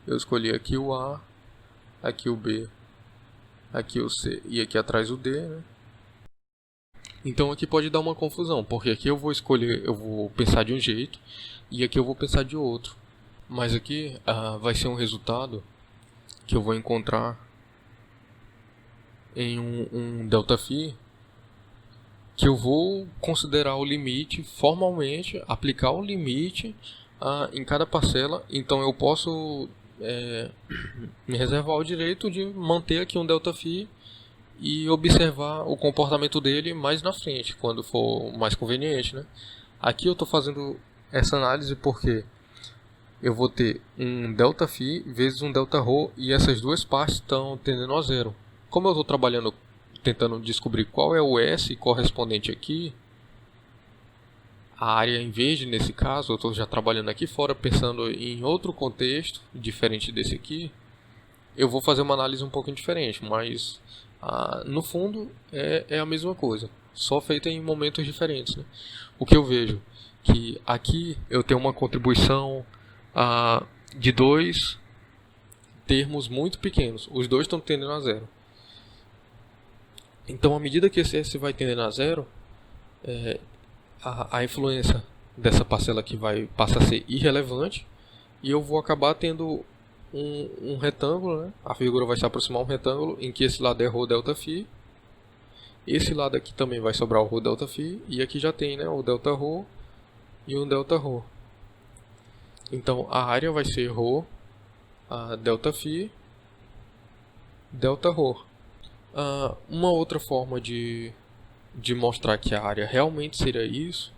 eu escolhi aqui o A, aqui o B, aqui o C e aqui atrás o D, né? Então aqui pode dar uma confusão, porque aqui eu vou pensar de um jeito e aqui eu vou pensar de outro. Mas aqui vai ser um resultado que eu vou encontrar em um ΔΦ, que eu vou considerar o limite formalmente, aplicar o limite em cada parcela. Então eu posso me reservar o direito de manter aqui um ΔΦ e observar o comportamento dele mais na frente, quando for mais conveniente, né? Aqui eu estou fazendo essa análise porque eu vou ter um ΔΦ vezes um Δρ e essas duas partes estão tendendo a zero. Como eu estou trabalhando tentando descobrir qual é o S correspondente aqui, a área em verde nesse caso, eu estou já trabalhando aqui fora pensando em outro contexto diferente desse aqui, eu vou fazer uma análise um pouquinho diferente, mas no fundo é a mesma coisa, só feita em momentos diferentes, né? O que eu vejo que aqui eu tenho uma contribuição de dois termos muito pequenos, os dois estão tendendo a zero. Então, à medida que esse S vai tendendo a zero, a influência dessa parcela aqui vai passar a ser irrelevante, e eu vou acabar tendo um retângulo, né? A figura vai se aproximar a um retângulo em que esse lado é ρ delta φ. Esse lado aqui também vai sobrar o ρ delta φ, e aqui já tem, né, o delta ρ e um delta ρ. Então a área vai ser ρ delta φ delta ρ. Uma outra forma de mostrar que a área realmente seria isso,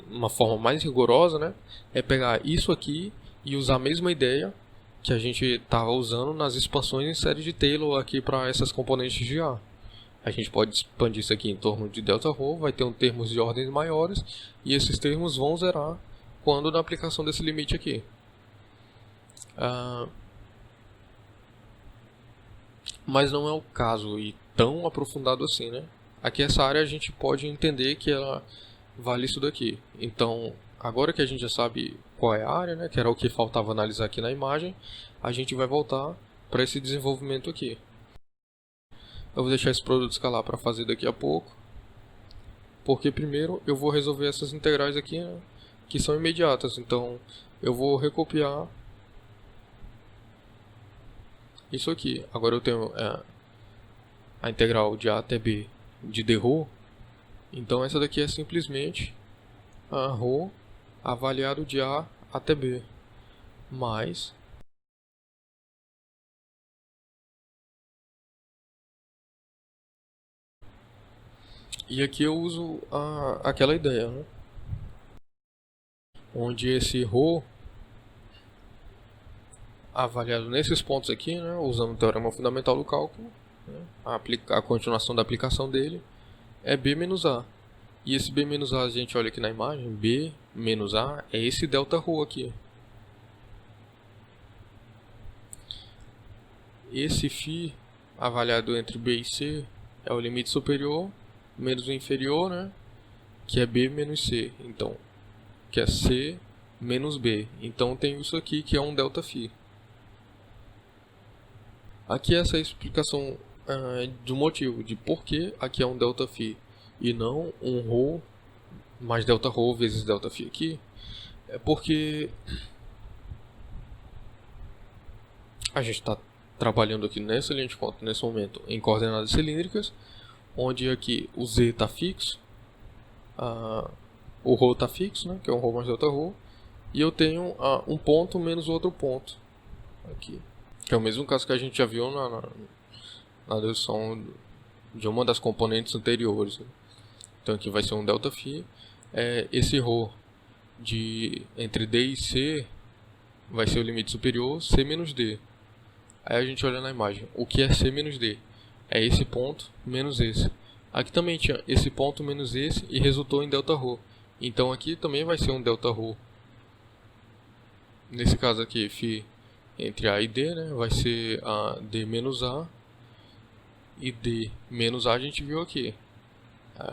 uma forma mais rigorosa, né, é pegar isso aqui e usar a mesma ideia que a gente estava usando nas expansões em série de Taylor aqui para essas componentes de A. A gente pode expandir isso aqui em torno de delta ρ, vai ter termos de ordens maiores, e esses termos vão zerar quando na aplicação desse limite aqui. Mas não é o caso e tão aprofundado assim, né? Aqui essa área a gente pode entender que ela vale isso daqui. Então, agora que a gente já sabe qual é a área, né, que era o que faltava analisar aqui na imagem, a gente vai voltar para esse desenvolvimento aqui. Eu vou deixar esse produto escalar para fazer daqui a pouco, porque primeiro eu vou resolver essas integrais aqui, né, que são imediatas. Então, eu vou recopiar isso aqui. Agora eu tenho a integral de A até B de dρ. Então essa daqui é simplesmente a ρ avaliado de A até B mais e aqui eu uso aquela ideia, né, onde esse ρ avaliado nesses pontos aqui, né, usando o teorema fundamental do cálculo, né, a continuação da aplicação dele é B menos A. E esse B menos A, a gente olha aqui na imagem, B menos A é esse delta ρ aqui. Esse φ avaliado entre B e C é o limite superior menos o inferior, né, que é B menos C. Então, que é C menos B. Então tem isso aqui que é um delta φ. Aqui essa é a explicação do motivo de por que aqui é um delta φ e não um ρ mais delta ρ vezes delta φ aqui. É porque a gente está trabalhando aqui nessa linha de conta, nesse momento, em coordenadas cilíndricas, onde aqui o z está fixo, o ρ está fixo, né, que é um ρ mais delta ρ, e eu tenho um ponto menos outro ponto aqui, que é o mesmo caso que a gente já viu na dedução de uma das componentes anteriores, né? Então aqui vai ser um delta φ, esse ρ entre D e C vai ser o limite superior, C menos D. Aí a gente olha na imagem, o que é C menos D? É esse ponto menos esse. Aqui também tinha esse ponto menos esse e resultou em delta ρ. Então aqui também vai ser um delta ρ. Nesse caso aqui, φ entre A e D, né, vai ser D menos A. E D menos A a gente viu aqui.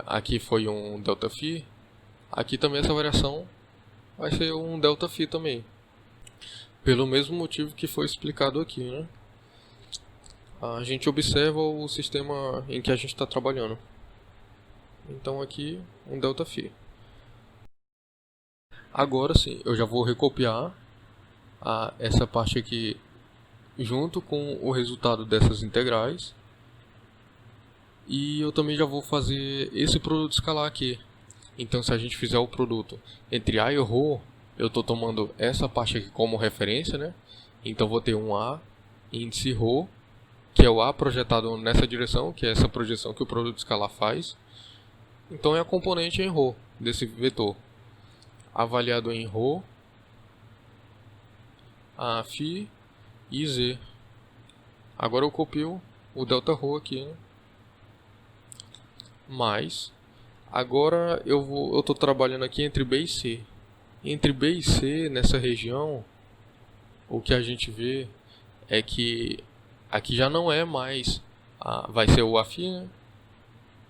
Aqui foi um delta φ. Aqui também essa variação vai ser um delta φ também. Pelo mesmo motivo que foi explicado aqui, né? A gente observa o sistema em que a gente está trabalhando. Então aqui um delta φ. Agora sim, eu já vou recopiar essa parte aqui junto com o resultado dessas integrais. E eu também já vou fazer esse produto escalar aqui. Então se a gente fizer o produto entre A e ρ, eu estou tomando essa parte aqui como referência, né? Então vou ter um A índice ρ, que é o A projetado nessa direção, que é essa projeção que o produto escalar faz. Então é a componente em ρ desse vetor, avaliado em ρ, a φ e z. Agora eu copio o delta ρ aqui, né? Mas agora eu estou trabalhando aqui entre B e C. Entre B e C, nessa região, o que a gente vê é que aqui já não é mais, vai ser o Aφ, né?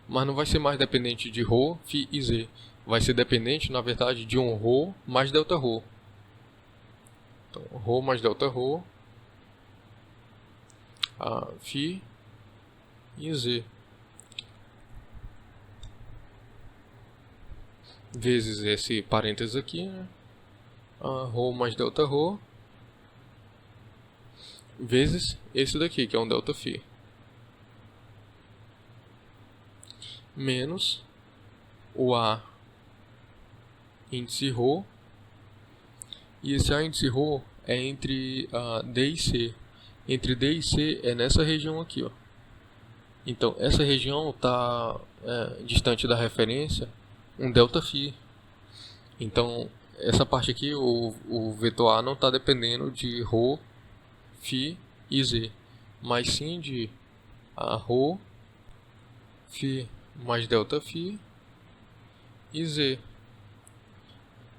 Mas não vai ser mais dependente de ρ, φ e z. Vai ser dependente, na verdade, de um ρ mais delta ρ. Então, ρ mais delta ρ, φ e z. Vezes esse parênteses aqui, né? rho mais delta rho vezes esse daqui, que é um delta phi, menos o A índice rho, e esse A índice rho é entre D e C. Entre D e C é nessa região aqui, ó. Então essa região está distante da referência um delta phi. Então essa parte aqui, o vetor A não está dependendo de rho, phi e z, mas sim de rho, phi mais delta phi e z.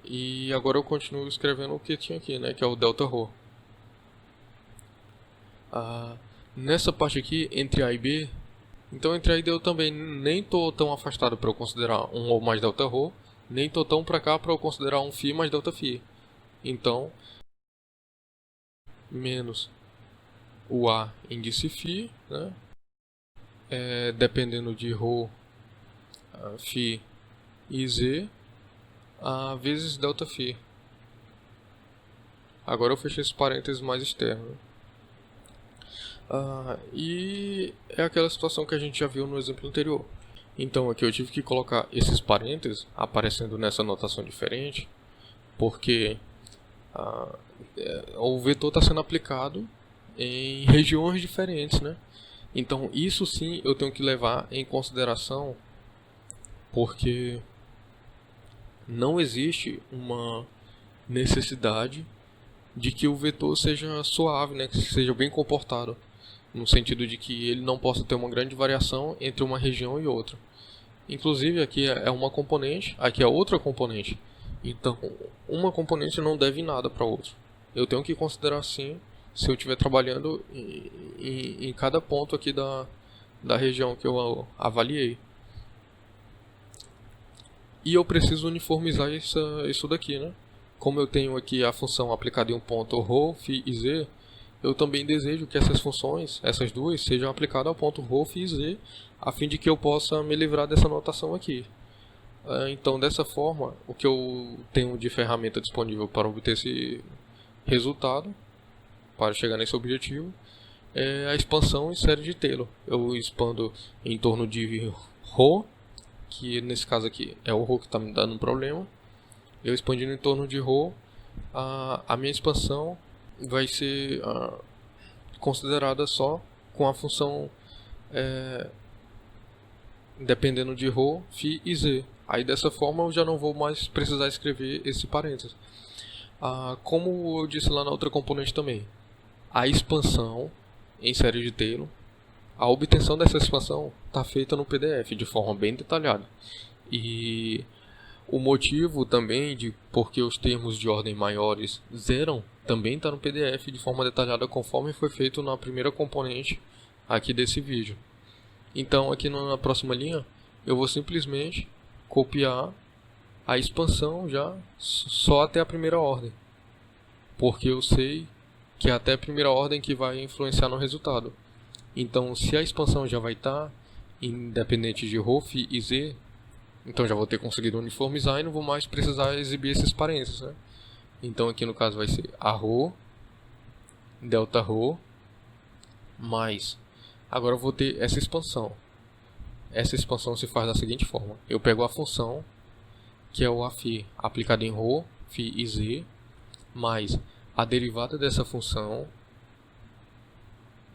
E agora eu continuo escrevendo o que tinha aqui, né, que é o delta rho. Nessa parte aqui, entre A e B, então entre A e D eu também nem estou tão afastado para eu considerar um rho mais delta rho, nem estou tão para cá para eu considerar um phi mais delta phi. Então, menos o A índice phi, né, dependendo de rho, phi e z, vezes delta phi. Agora eu fechei esse parênteses mais externo. E é aquela situação que a gente já viu no exemplo anterior. Então aqui eu tive que colocar esses parênteses aparecendo nessa notação diferente, porque o vetor está sendo aplicado em regiões diferentes, né? Então isso sim eu tenho que levar em consideração, porque não existe uma necessidade de que o vetor seja suave, né? Que seja bem comportado, no sentido de que ele não possa ter uma grande variação entre uma região e outra. Inclusive aqui é uma componente, aqui é outra componente. Então uma componente não deve nada para a outra. Eu tenho que considerar assim, se eu estiver trabalhando em cada ponto aqui da região que eu avaliei. E eu preciso uniformizar isso daqui, né? Como eu tenho aqui a função aplicada em um ponto ρ, φ e z, eu também desejo que essas funções, essas duas, sejam aplicadas ao ponto ρ, φ e z, a fim de que eu possa me livrar dessa notação aqui. Então, dessa forma, o que eu tenho de ferramenta disponível para obter esse resultado, para chegar nesse objetivo, é a expansão em série de Taylor. Eu expando em torno de ρ, que nesse caso aqui é o ρ que está me dando um problema. Eu expandindo em torno de ρ, a minha expansão vai ser considerada só com a função dependendo de ρ, φ e z. Aí dessa forma eu já não vou mais precisar escrever esse parênteses. Como eu disse lá na outra componente também, a expansão em série de Taylor, a obtenção dessa expansão está feita no PDF de forma bem detalhada. E o motivo também de porque os termos de ordem maiores zeram também está no PDF de forma detalhada, conforme foi feito na primeira componente aqui desse vídeo. Então aqui na próxima linha eu vou simplesmente copiar a expansão já só até a primeira ordem, porque eu sei que é até a primeira ordem que vai influenciar no resultado. Então se a expansão já vai estar independente de ρ, φ e z, então já vou ter conseguido uniformizar e não vou mais precisar exibir esses parênteses, né? Então aqui no caso vai ser a ρ, delta ρ, mais, agora eu vou ter essa expansão. Essa expansão se faz da seguinte forma: eu pego a função, que é o Aφ aplicado em ρ, φ e z, mais a derivada dessa função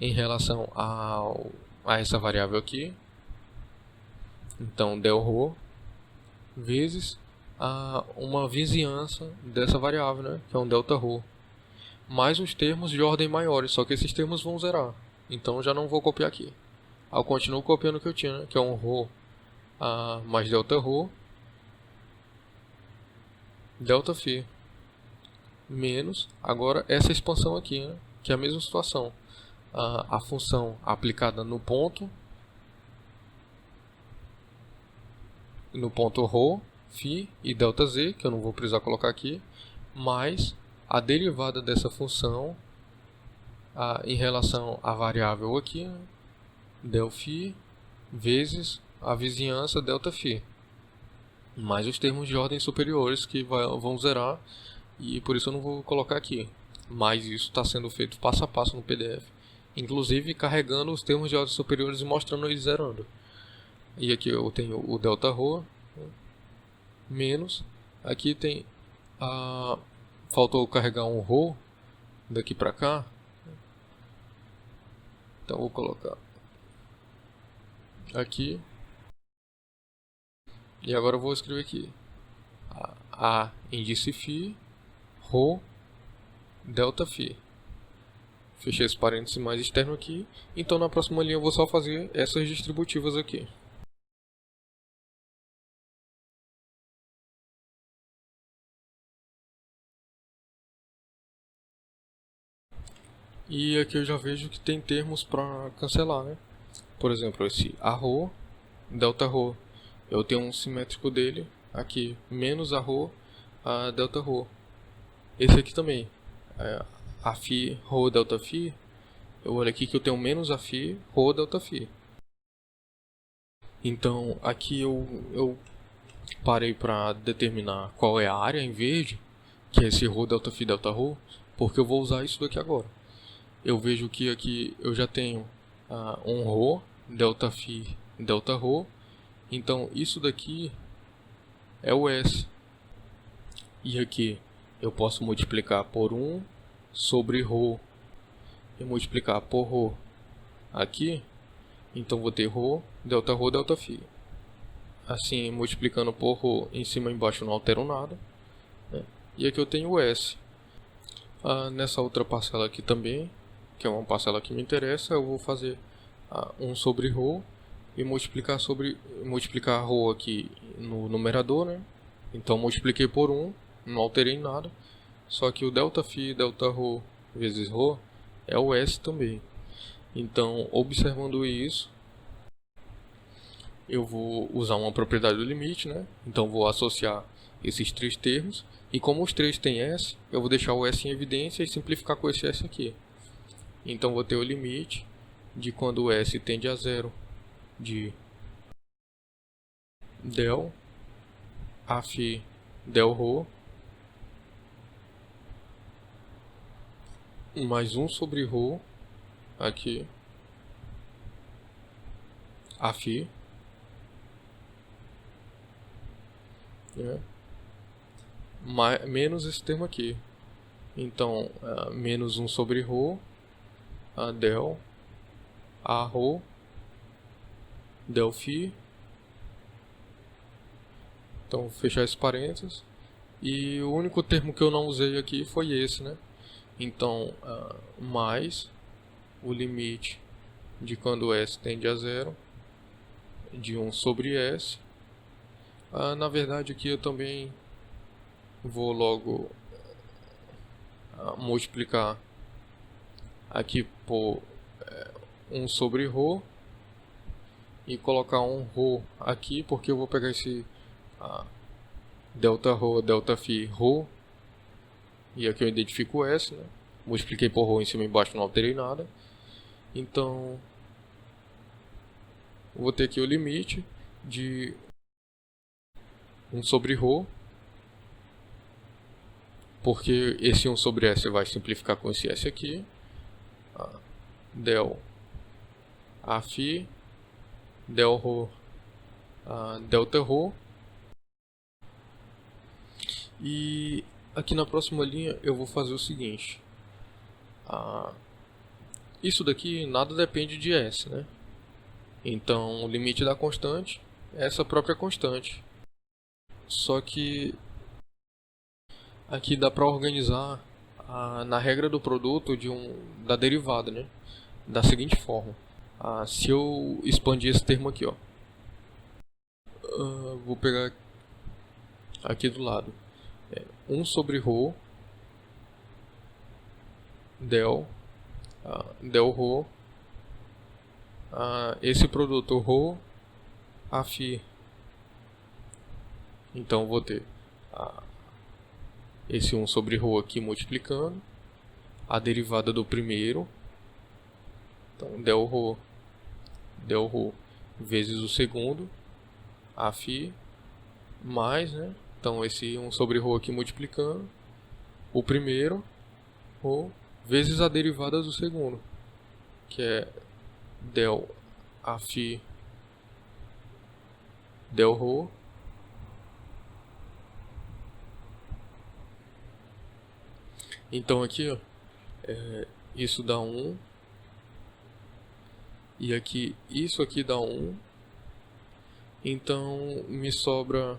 em relação a essa variável aqui. Então del ρ vezes uma vizinhança dessa variável, né, que é um delta ρ, mais os termos de ordem maiores, só que esses termos vão zerar, então eu já não vou copiar aqui. Eu continuo copiando o que eu tinha, né, que é um ρ mais delta ρ, delta φ, menos, agora essa expansão aqui, né, que é a mesma situação, a função aplicada no ponto ρ, φ e delta z, que eu não vou precisar colocar aqui, mais a derivada dessa função em relação à variável aqui, né, del φ, vezes a vizinhança delta φ, mais os termos de ordem superiores que vão zerar e por isso eu não vou colocar aqui. Mas isso está sendo feito passo a passo no PDF, inclusive carregando os termos de ordem superiores e mostrando eles zerando. E aqui eu tenho o delta rho menos, aqui tem a... faltou carregar um rho daqui para cá, então vou colocar aqui, e agora eu vou escrever aqui a índice φ rho delta φ. Fechei esse parênteses mais externo aqui. Então na próxima linha eu vou só fazer essas distributivas aqui. E aqui eu já vejo que tem termos para cancelar, né? Por exemplo, esse arro, delta rho. Eu tenho um simétrico dele aqui, menos arro, a delta rho. Esse aqui também, a φ rho delta φ. Eu olho aqui que eu tenho menos a φ rho delta φ. Então aqui eu parei para determinar qual é a área em verde, que é esse rho delta φ delta rho, porque eu vou usar isso daqui agora. Eu vejo que aqui eu já tenho um rho delta φ delta rho, então isso daqui é o S. E aqui eu posso multiplicar por 1 sobre rho e multiplicar por rho aqui, então vou ter rho delta φ. Assim, multiplicando por rho em cima e embaixo não altero nada, né? E aqui eu tenho o S. Nessa outra parcela aqui também, que é uma parcela que me interessa, eu vou fazer 1 sobre rho e multiplicar rho aqui no numerador, né? Então multipliquei por 1, não alterei nada, só que o delta φ delta rho vezes rho é o S também. Então, observando isso, eu vou usar uma propriedade do limite, né? Então vou associar esses três termos, e como os três têm S, eu vou deixar o S em evidência e simplificar com esse S aqui. Então vou ter o limite de quando o S tende a zero de del a φ del rho mais 1 sobre rho aqui a φ, né? Menos esse termo aqui. Então, menos 1 sobre rho a del a rho del φ. Então, vou fechar esse parênteses. E o único termo que eu não usei aqui foi esse, né? Então, mais o limite de quando S tende a zero de 1 sobre S. Na verdade, aqui eu também vou logo multiplicar aqui por 1 sobre rho e colocar um rho aqui, porque eu vou pegar esse delta rho, delta φ, rho, e aqui eu identifico o S, né? Multipliquei por rho em cima e embaixo, não alterei nada. Então, vou ter aqui o limite de 1 sobre rho, porque esse 1 sobre S vai simplificar com esse S aqui, del a φ del rho delta rho. E aqui na próxima linha eu vou fazer o seguinte, isso daqui nada depende de S, né? Então o limite da constante é essa própria constante, só que aqui dá para organizar na regra do produto da derivada, né? Da seguinte forma, se eu expandir esse termo aqui, ó, vou pegar aqui do lado, 1 sobre rho del rho, esse produto rho a φ. Então vou ter esse 1 sobre rho aqui multiplicando a derivada do primeiro, então del rho vezes o segundo a φ, mais, né? Então esse 1 sobre rho aqui multiplicando o primeiro ρ vezes a derivada do segundo, que é del af del ρ então aqui ó, isso dá 1 e aqui isso aqui dá 1, então me sobra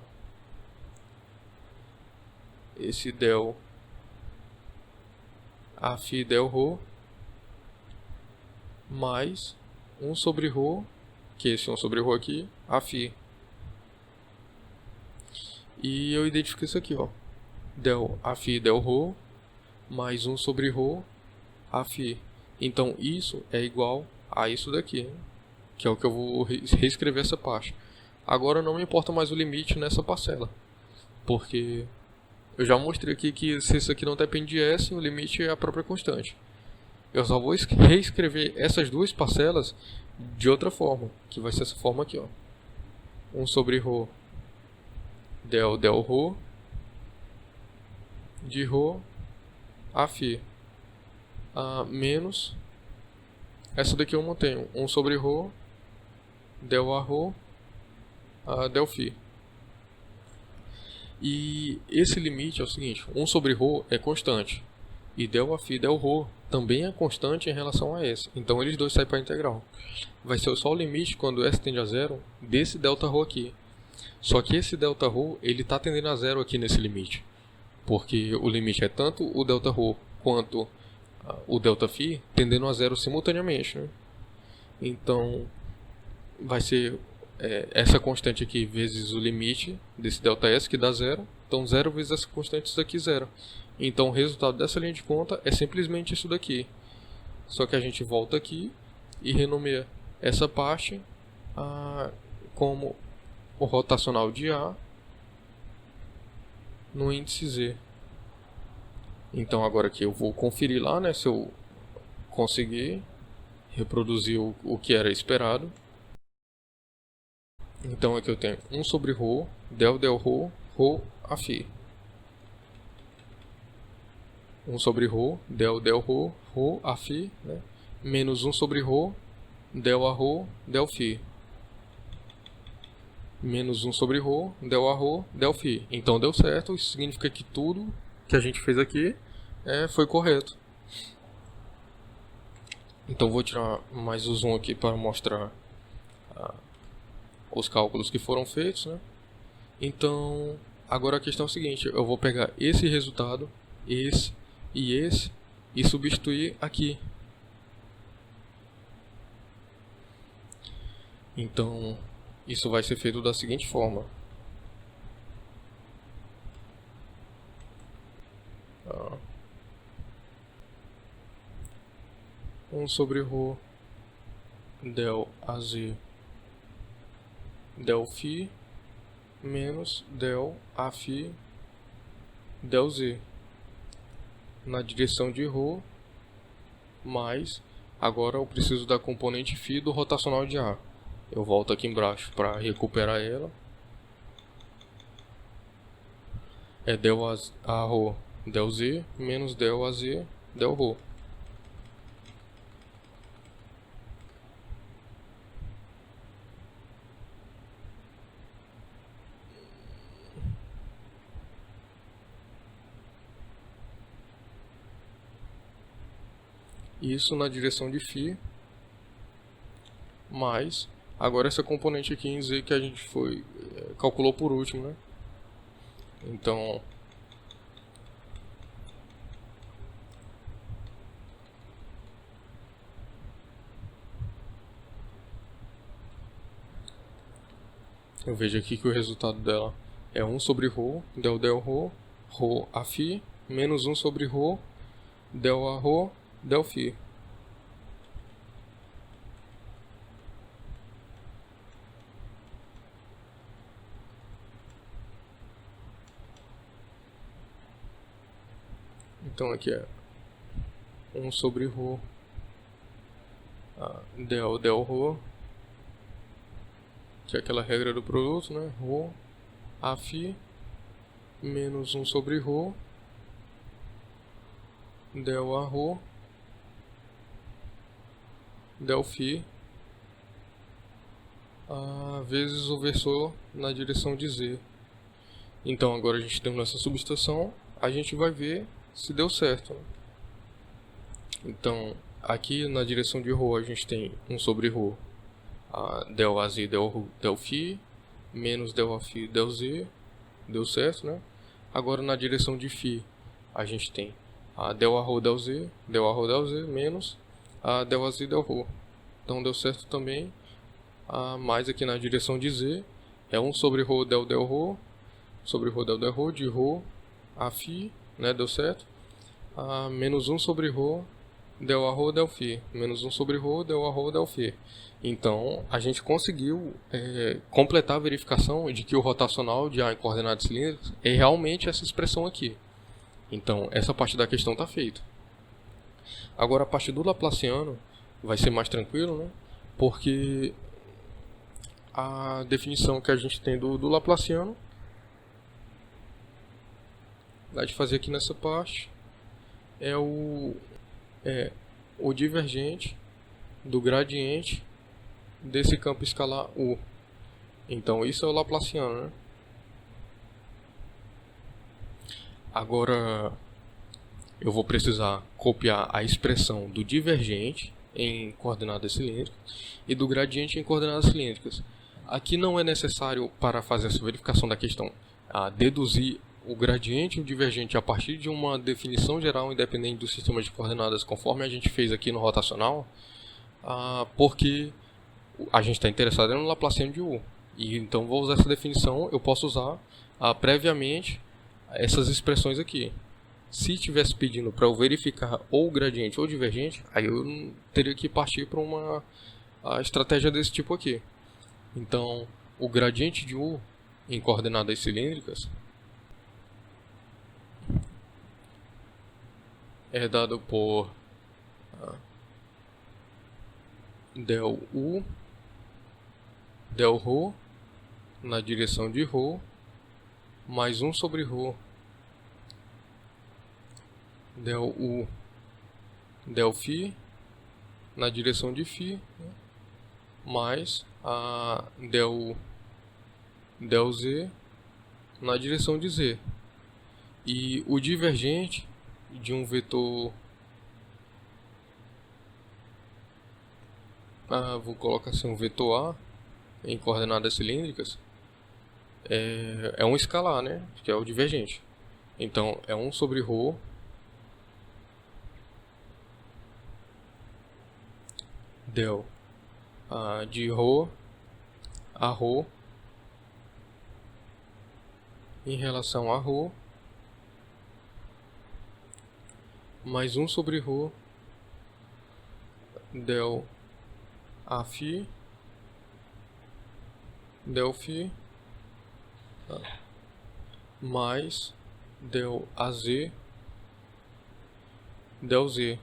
esse del af del ρ mais 1 sobre ρ, que é esse 1 sobre ρ aqui, af. E eu identifico isso aqui, ó, del af del ρ mais 1 sobre ρ af. Então isso é igual a isso daqui, né? Que é o que eu vou reescrever essa parte. Agora não me importa mais o limite nessa parcela, porque eu já mostrei aqui que se isso aqui não depende de S, o limite é a própria constante. Eu só vou reescrever essas duas parcelas de outra forma, que vai ser essa forma aqui, ó. 1 sobre ρ del ρ de ρ af menos essa daqui eu mantenho, 1 sobre ρ del a ρ del φ. E esse limite é o seguinte, 1 sobre ρ é constante e del af del ρ também é constante em relação a S. Então eles dois saem para a integral. Vai ser só o limite quando S tende a zero desse delta ρ aqui. Só que esse delta ρ ele está tendendo a zero aqui nesse limite, porque o limite é tanto o delta ρ quanto o delta φ tendendo a zero simultaneamente, né? Então vai ser essa constante aqui vezes o limite desse delta S que dá zero. Então 0 vezes essa constante, isso daqui 0. Então o resultado dessa linha de conta é simplesmente isso daqui. Só que a gente volta aqui e renomeia essa parte como o rotacional de A no índice Z. Então agora aqui eu vou conferir lá, né, se eu conseguir reproduzir o que era esperado. Então aqui eu tenho 1 sobre ρ del ρ af. 1 sobre ρ del ρ af, né, menos 1 sobre ρ del a ρ del φ. Menos 1 sobre ρ del a ρ del φ. Então deu certo, isso significa que tudo que a gente fez aqui foi correto. Então vou tirar mais o zoom aqui para mostrar os cálculos que foram feitos, né? Então agora a questão é a seguinte, eu vou pegar esse resultado, esse e substituir aqui. Então isso vai ser feito da seguinte forma. 1 sobre ρ del az del φ menos del af del z na direção de ρ mais, agora eu preciso da componente φ do rotacional de A. Eu volto aqui embaixo para recuperar ela. É del a ρ del z menos del az del ρ. Isso na direção de φ, mais agora essa componente aqui em z que a gente calculou por último, né? Então eu vejo aqui que o resultado dela é 1 sobre ρ del ρ af menos 1 sobre ρ del a ρ del φ. Então aqui é 1 sobre ρ del ρ, que é aquela regra do produto, né? ρ af menos 1 sobre ρ del a rho, del φ, vezes o versor na direção de z. Então agora a gente tem essa substituição, a gente vai ver se deu certo. Então aqui na direção de ρ a gente tem 1 sobre ρ, del az del φ, menos del a φ del z, deu certo, né? Agora na direção de φ a gente tem del a ρ del z, menos del az del ρ. Então deu certo também. Mais aqui na direção de z é 1 sobre ρ del ρ, sobre ρ del ρ, de ρ a φ, né? Deu certo. Menos 1 sobre ρ del a ρ del φ, menos 1 sobre ρ del a ρ del φ. Então a gente conseguiu completar a verificação de que o rotacional de A em coordenadas cilíndricas é realmente essa expressão aqui. Então essa parte da questão está feita. Agora a parte do Laplaciano vai ser mais tranquilo, né? Porque a definição que a gente tem do Laplaciano, dá de fazer aqui nessa parte, é o divergente do gradiente desse campo escalar U. Então isso é o Laplaciano, né? Agora eu vou precisar copiar a expressão do divergente em coordenadas cilíndricas e do gradiente em coordenadas cilíndricas. Aqui não é necessário, para fazer essa verificação da questão, deduzir o gradiente e o divergente a partir de uma definição geral independente do sistema de coordenadas, conforme a gente fez aqui no rotacional, porque a gente está interessado no Laplaciano de U. E então vou usar essa definição, eu posso usar previamente essas expressões aqui. Se estivesse pedindo para eu verificar ou gradiente ou divergente, aí eu teria que partir para uma estratégia desse tipo aqui. Então, o gradiente de U em coordenadas cilíndricas é dado por del U, del ρ na direção de ρ, mais 1 sobre ρ del U, del φ na direção de φ, mais del z na direção de z. E o divergente de um vetor, vou colocar assim, um vetor A em coordenadas cilíndricas, é um escalar, né? Que é o divergente. Então é 1 sobre ρ del de ρ a ρ em relação a ρ, mais 1 sobre ρ del a φ del φ, mais del az del z.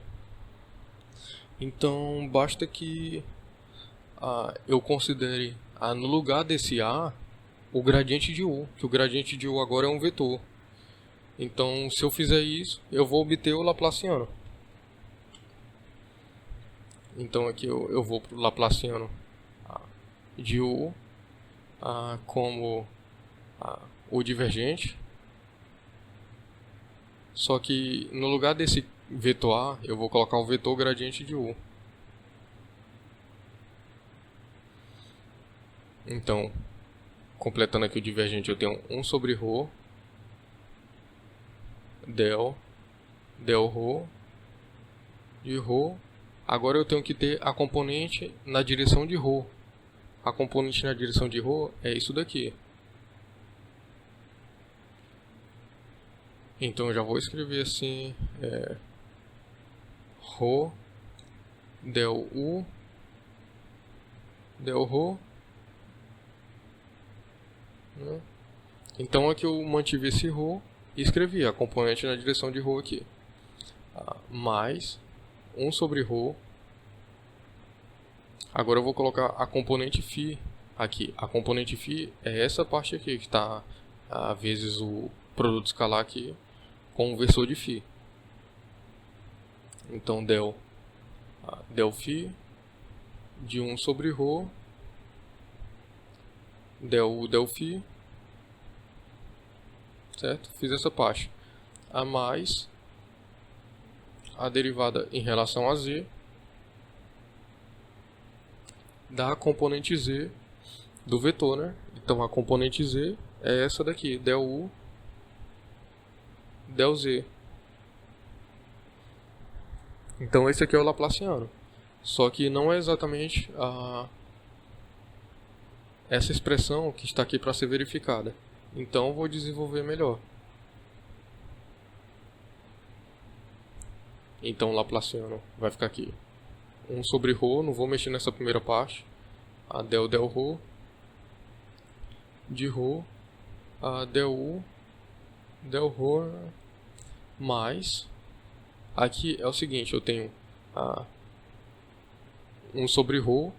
Então basta que eu considere no lugar desse A o gradiente de U, que o gradiente de U agora é um vetor. Então se eu fizer isso, eu vou obter o Laplaciano. Então aqui eu vou para o Laplaciano de U como o divergente. Só que no lugar desse vetor A, eu vou colocar o vetor gradiente de U. Então, completando aqui o divergente, eu tenho 1 sobre ρ del ρ de ρ. Agora eu tenho que ter a componente na direção de ρ. A componente na direção de ρ é isso daqui. Então eu já vou escrever assim, ρ del U del ρ, né? Então aqui eu mantive esse ρ e escrevi a componente na direção de ρ aqui, mais 1 sobre ρ. Agora eu vou colocar a componente φ aqui. A componente φ é essa parte aqui que está vezes o produto escalar aqui com o versor de φ. Então del φ de 1 sobre ρ del φ, certo? Fiz essa parte. A mais a derivada em relação a z da componente z do vetor, né? Então a componente z é essa daqui, del u del z. Então esse aqui é o laplaciano. Só que não é exatamente essa expressão que está aqui para ser verificada. Então vou desenvolver melhor. Então o laplaciano vai ficar aqui 1 sobre ρ, não vou mexer nessa primeira parte, a del ρ de ρ, a del u del ρ, mais, aqui é o seguinte, eu tenho 1 sobre ρ,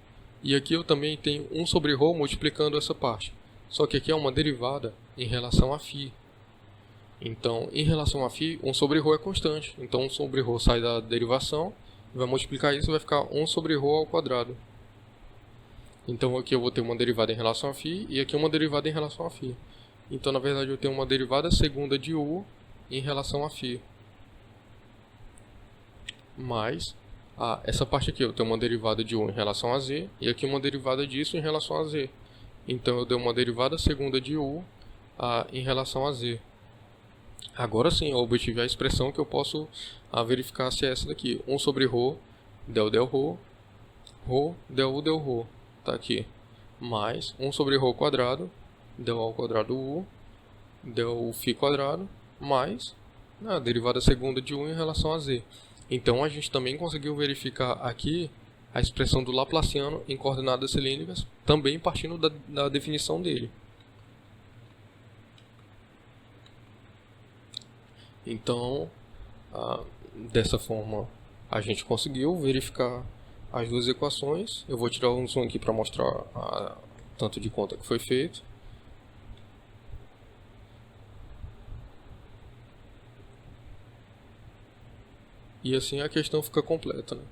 e aqui eu também tenho 1 sobre ρ multiplicando essa parte. Só que aqui é uma derivada em relação a φ. Então, em relação a φ, 1 sobre ρ é constante. Então, 1 sobre ρ sai da derivação, vai multiplicar isso, vai ficar 1 sobre ρ ao quadrado. Então, aqui eu vou ter uma derivada em relação a φ, e aqui uma derivada em relação a φ. Então, na verdade, eu tenho uma derivada segunda de u em relação a φ. Mais, essa parte aqui eu tenho uma derivada de u em relação a z, e aqui uma derivada disso em relação a z. Então, eu dei uma derivada segunda de u em relação a z. Agora sim, eu obtive a expressão que eu posso verificar se é essa daqui. 1 sobre ρ, del ρ, ρ del u del ρ, tá aqui. Mais 1 sobre ρ quadrado, del ao quadrado u, del φ quadrado, mais a derivada segunda de u em relação a z. Então a gente também conseguiu verificar aqui a expressão do laplaciano em coordenadas cilíndricas, também partindo da definição dele. Então, dessa forma, a gente conseguiu verificar as duas equações. Eu vou tirar um zoom aqui para mostrar tanto de conta que foi feito. E assim a questão fica completa, né?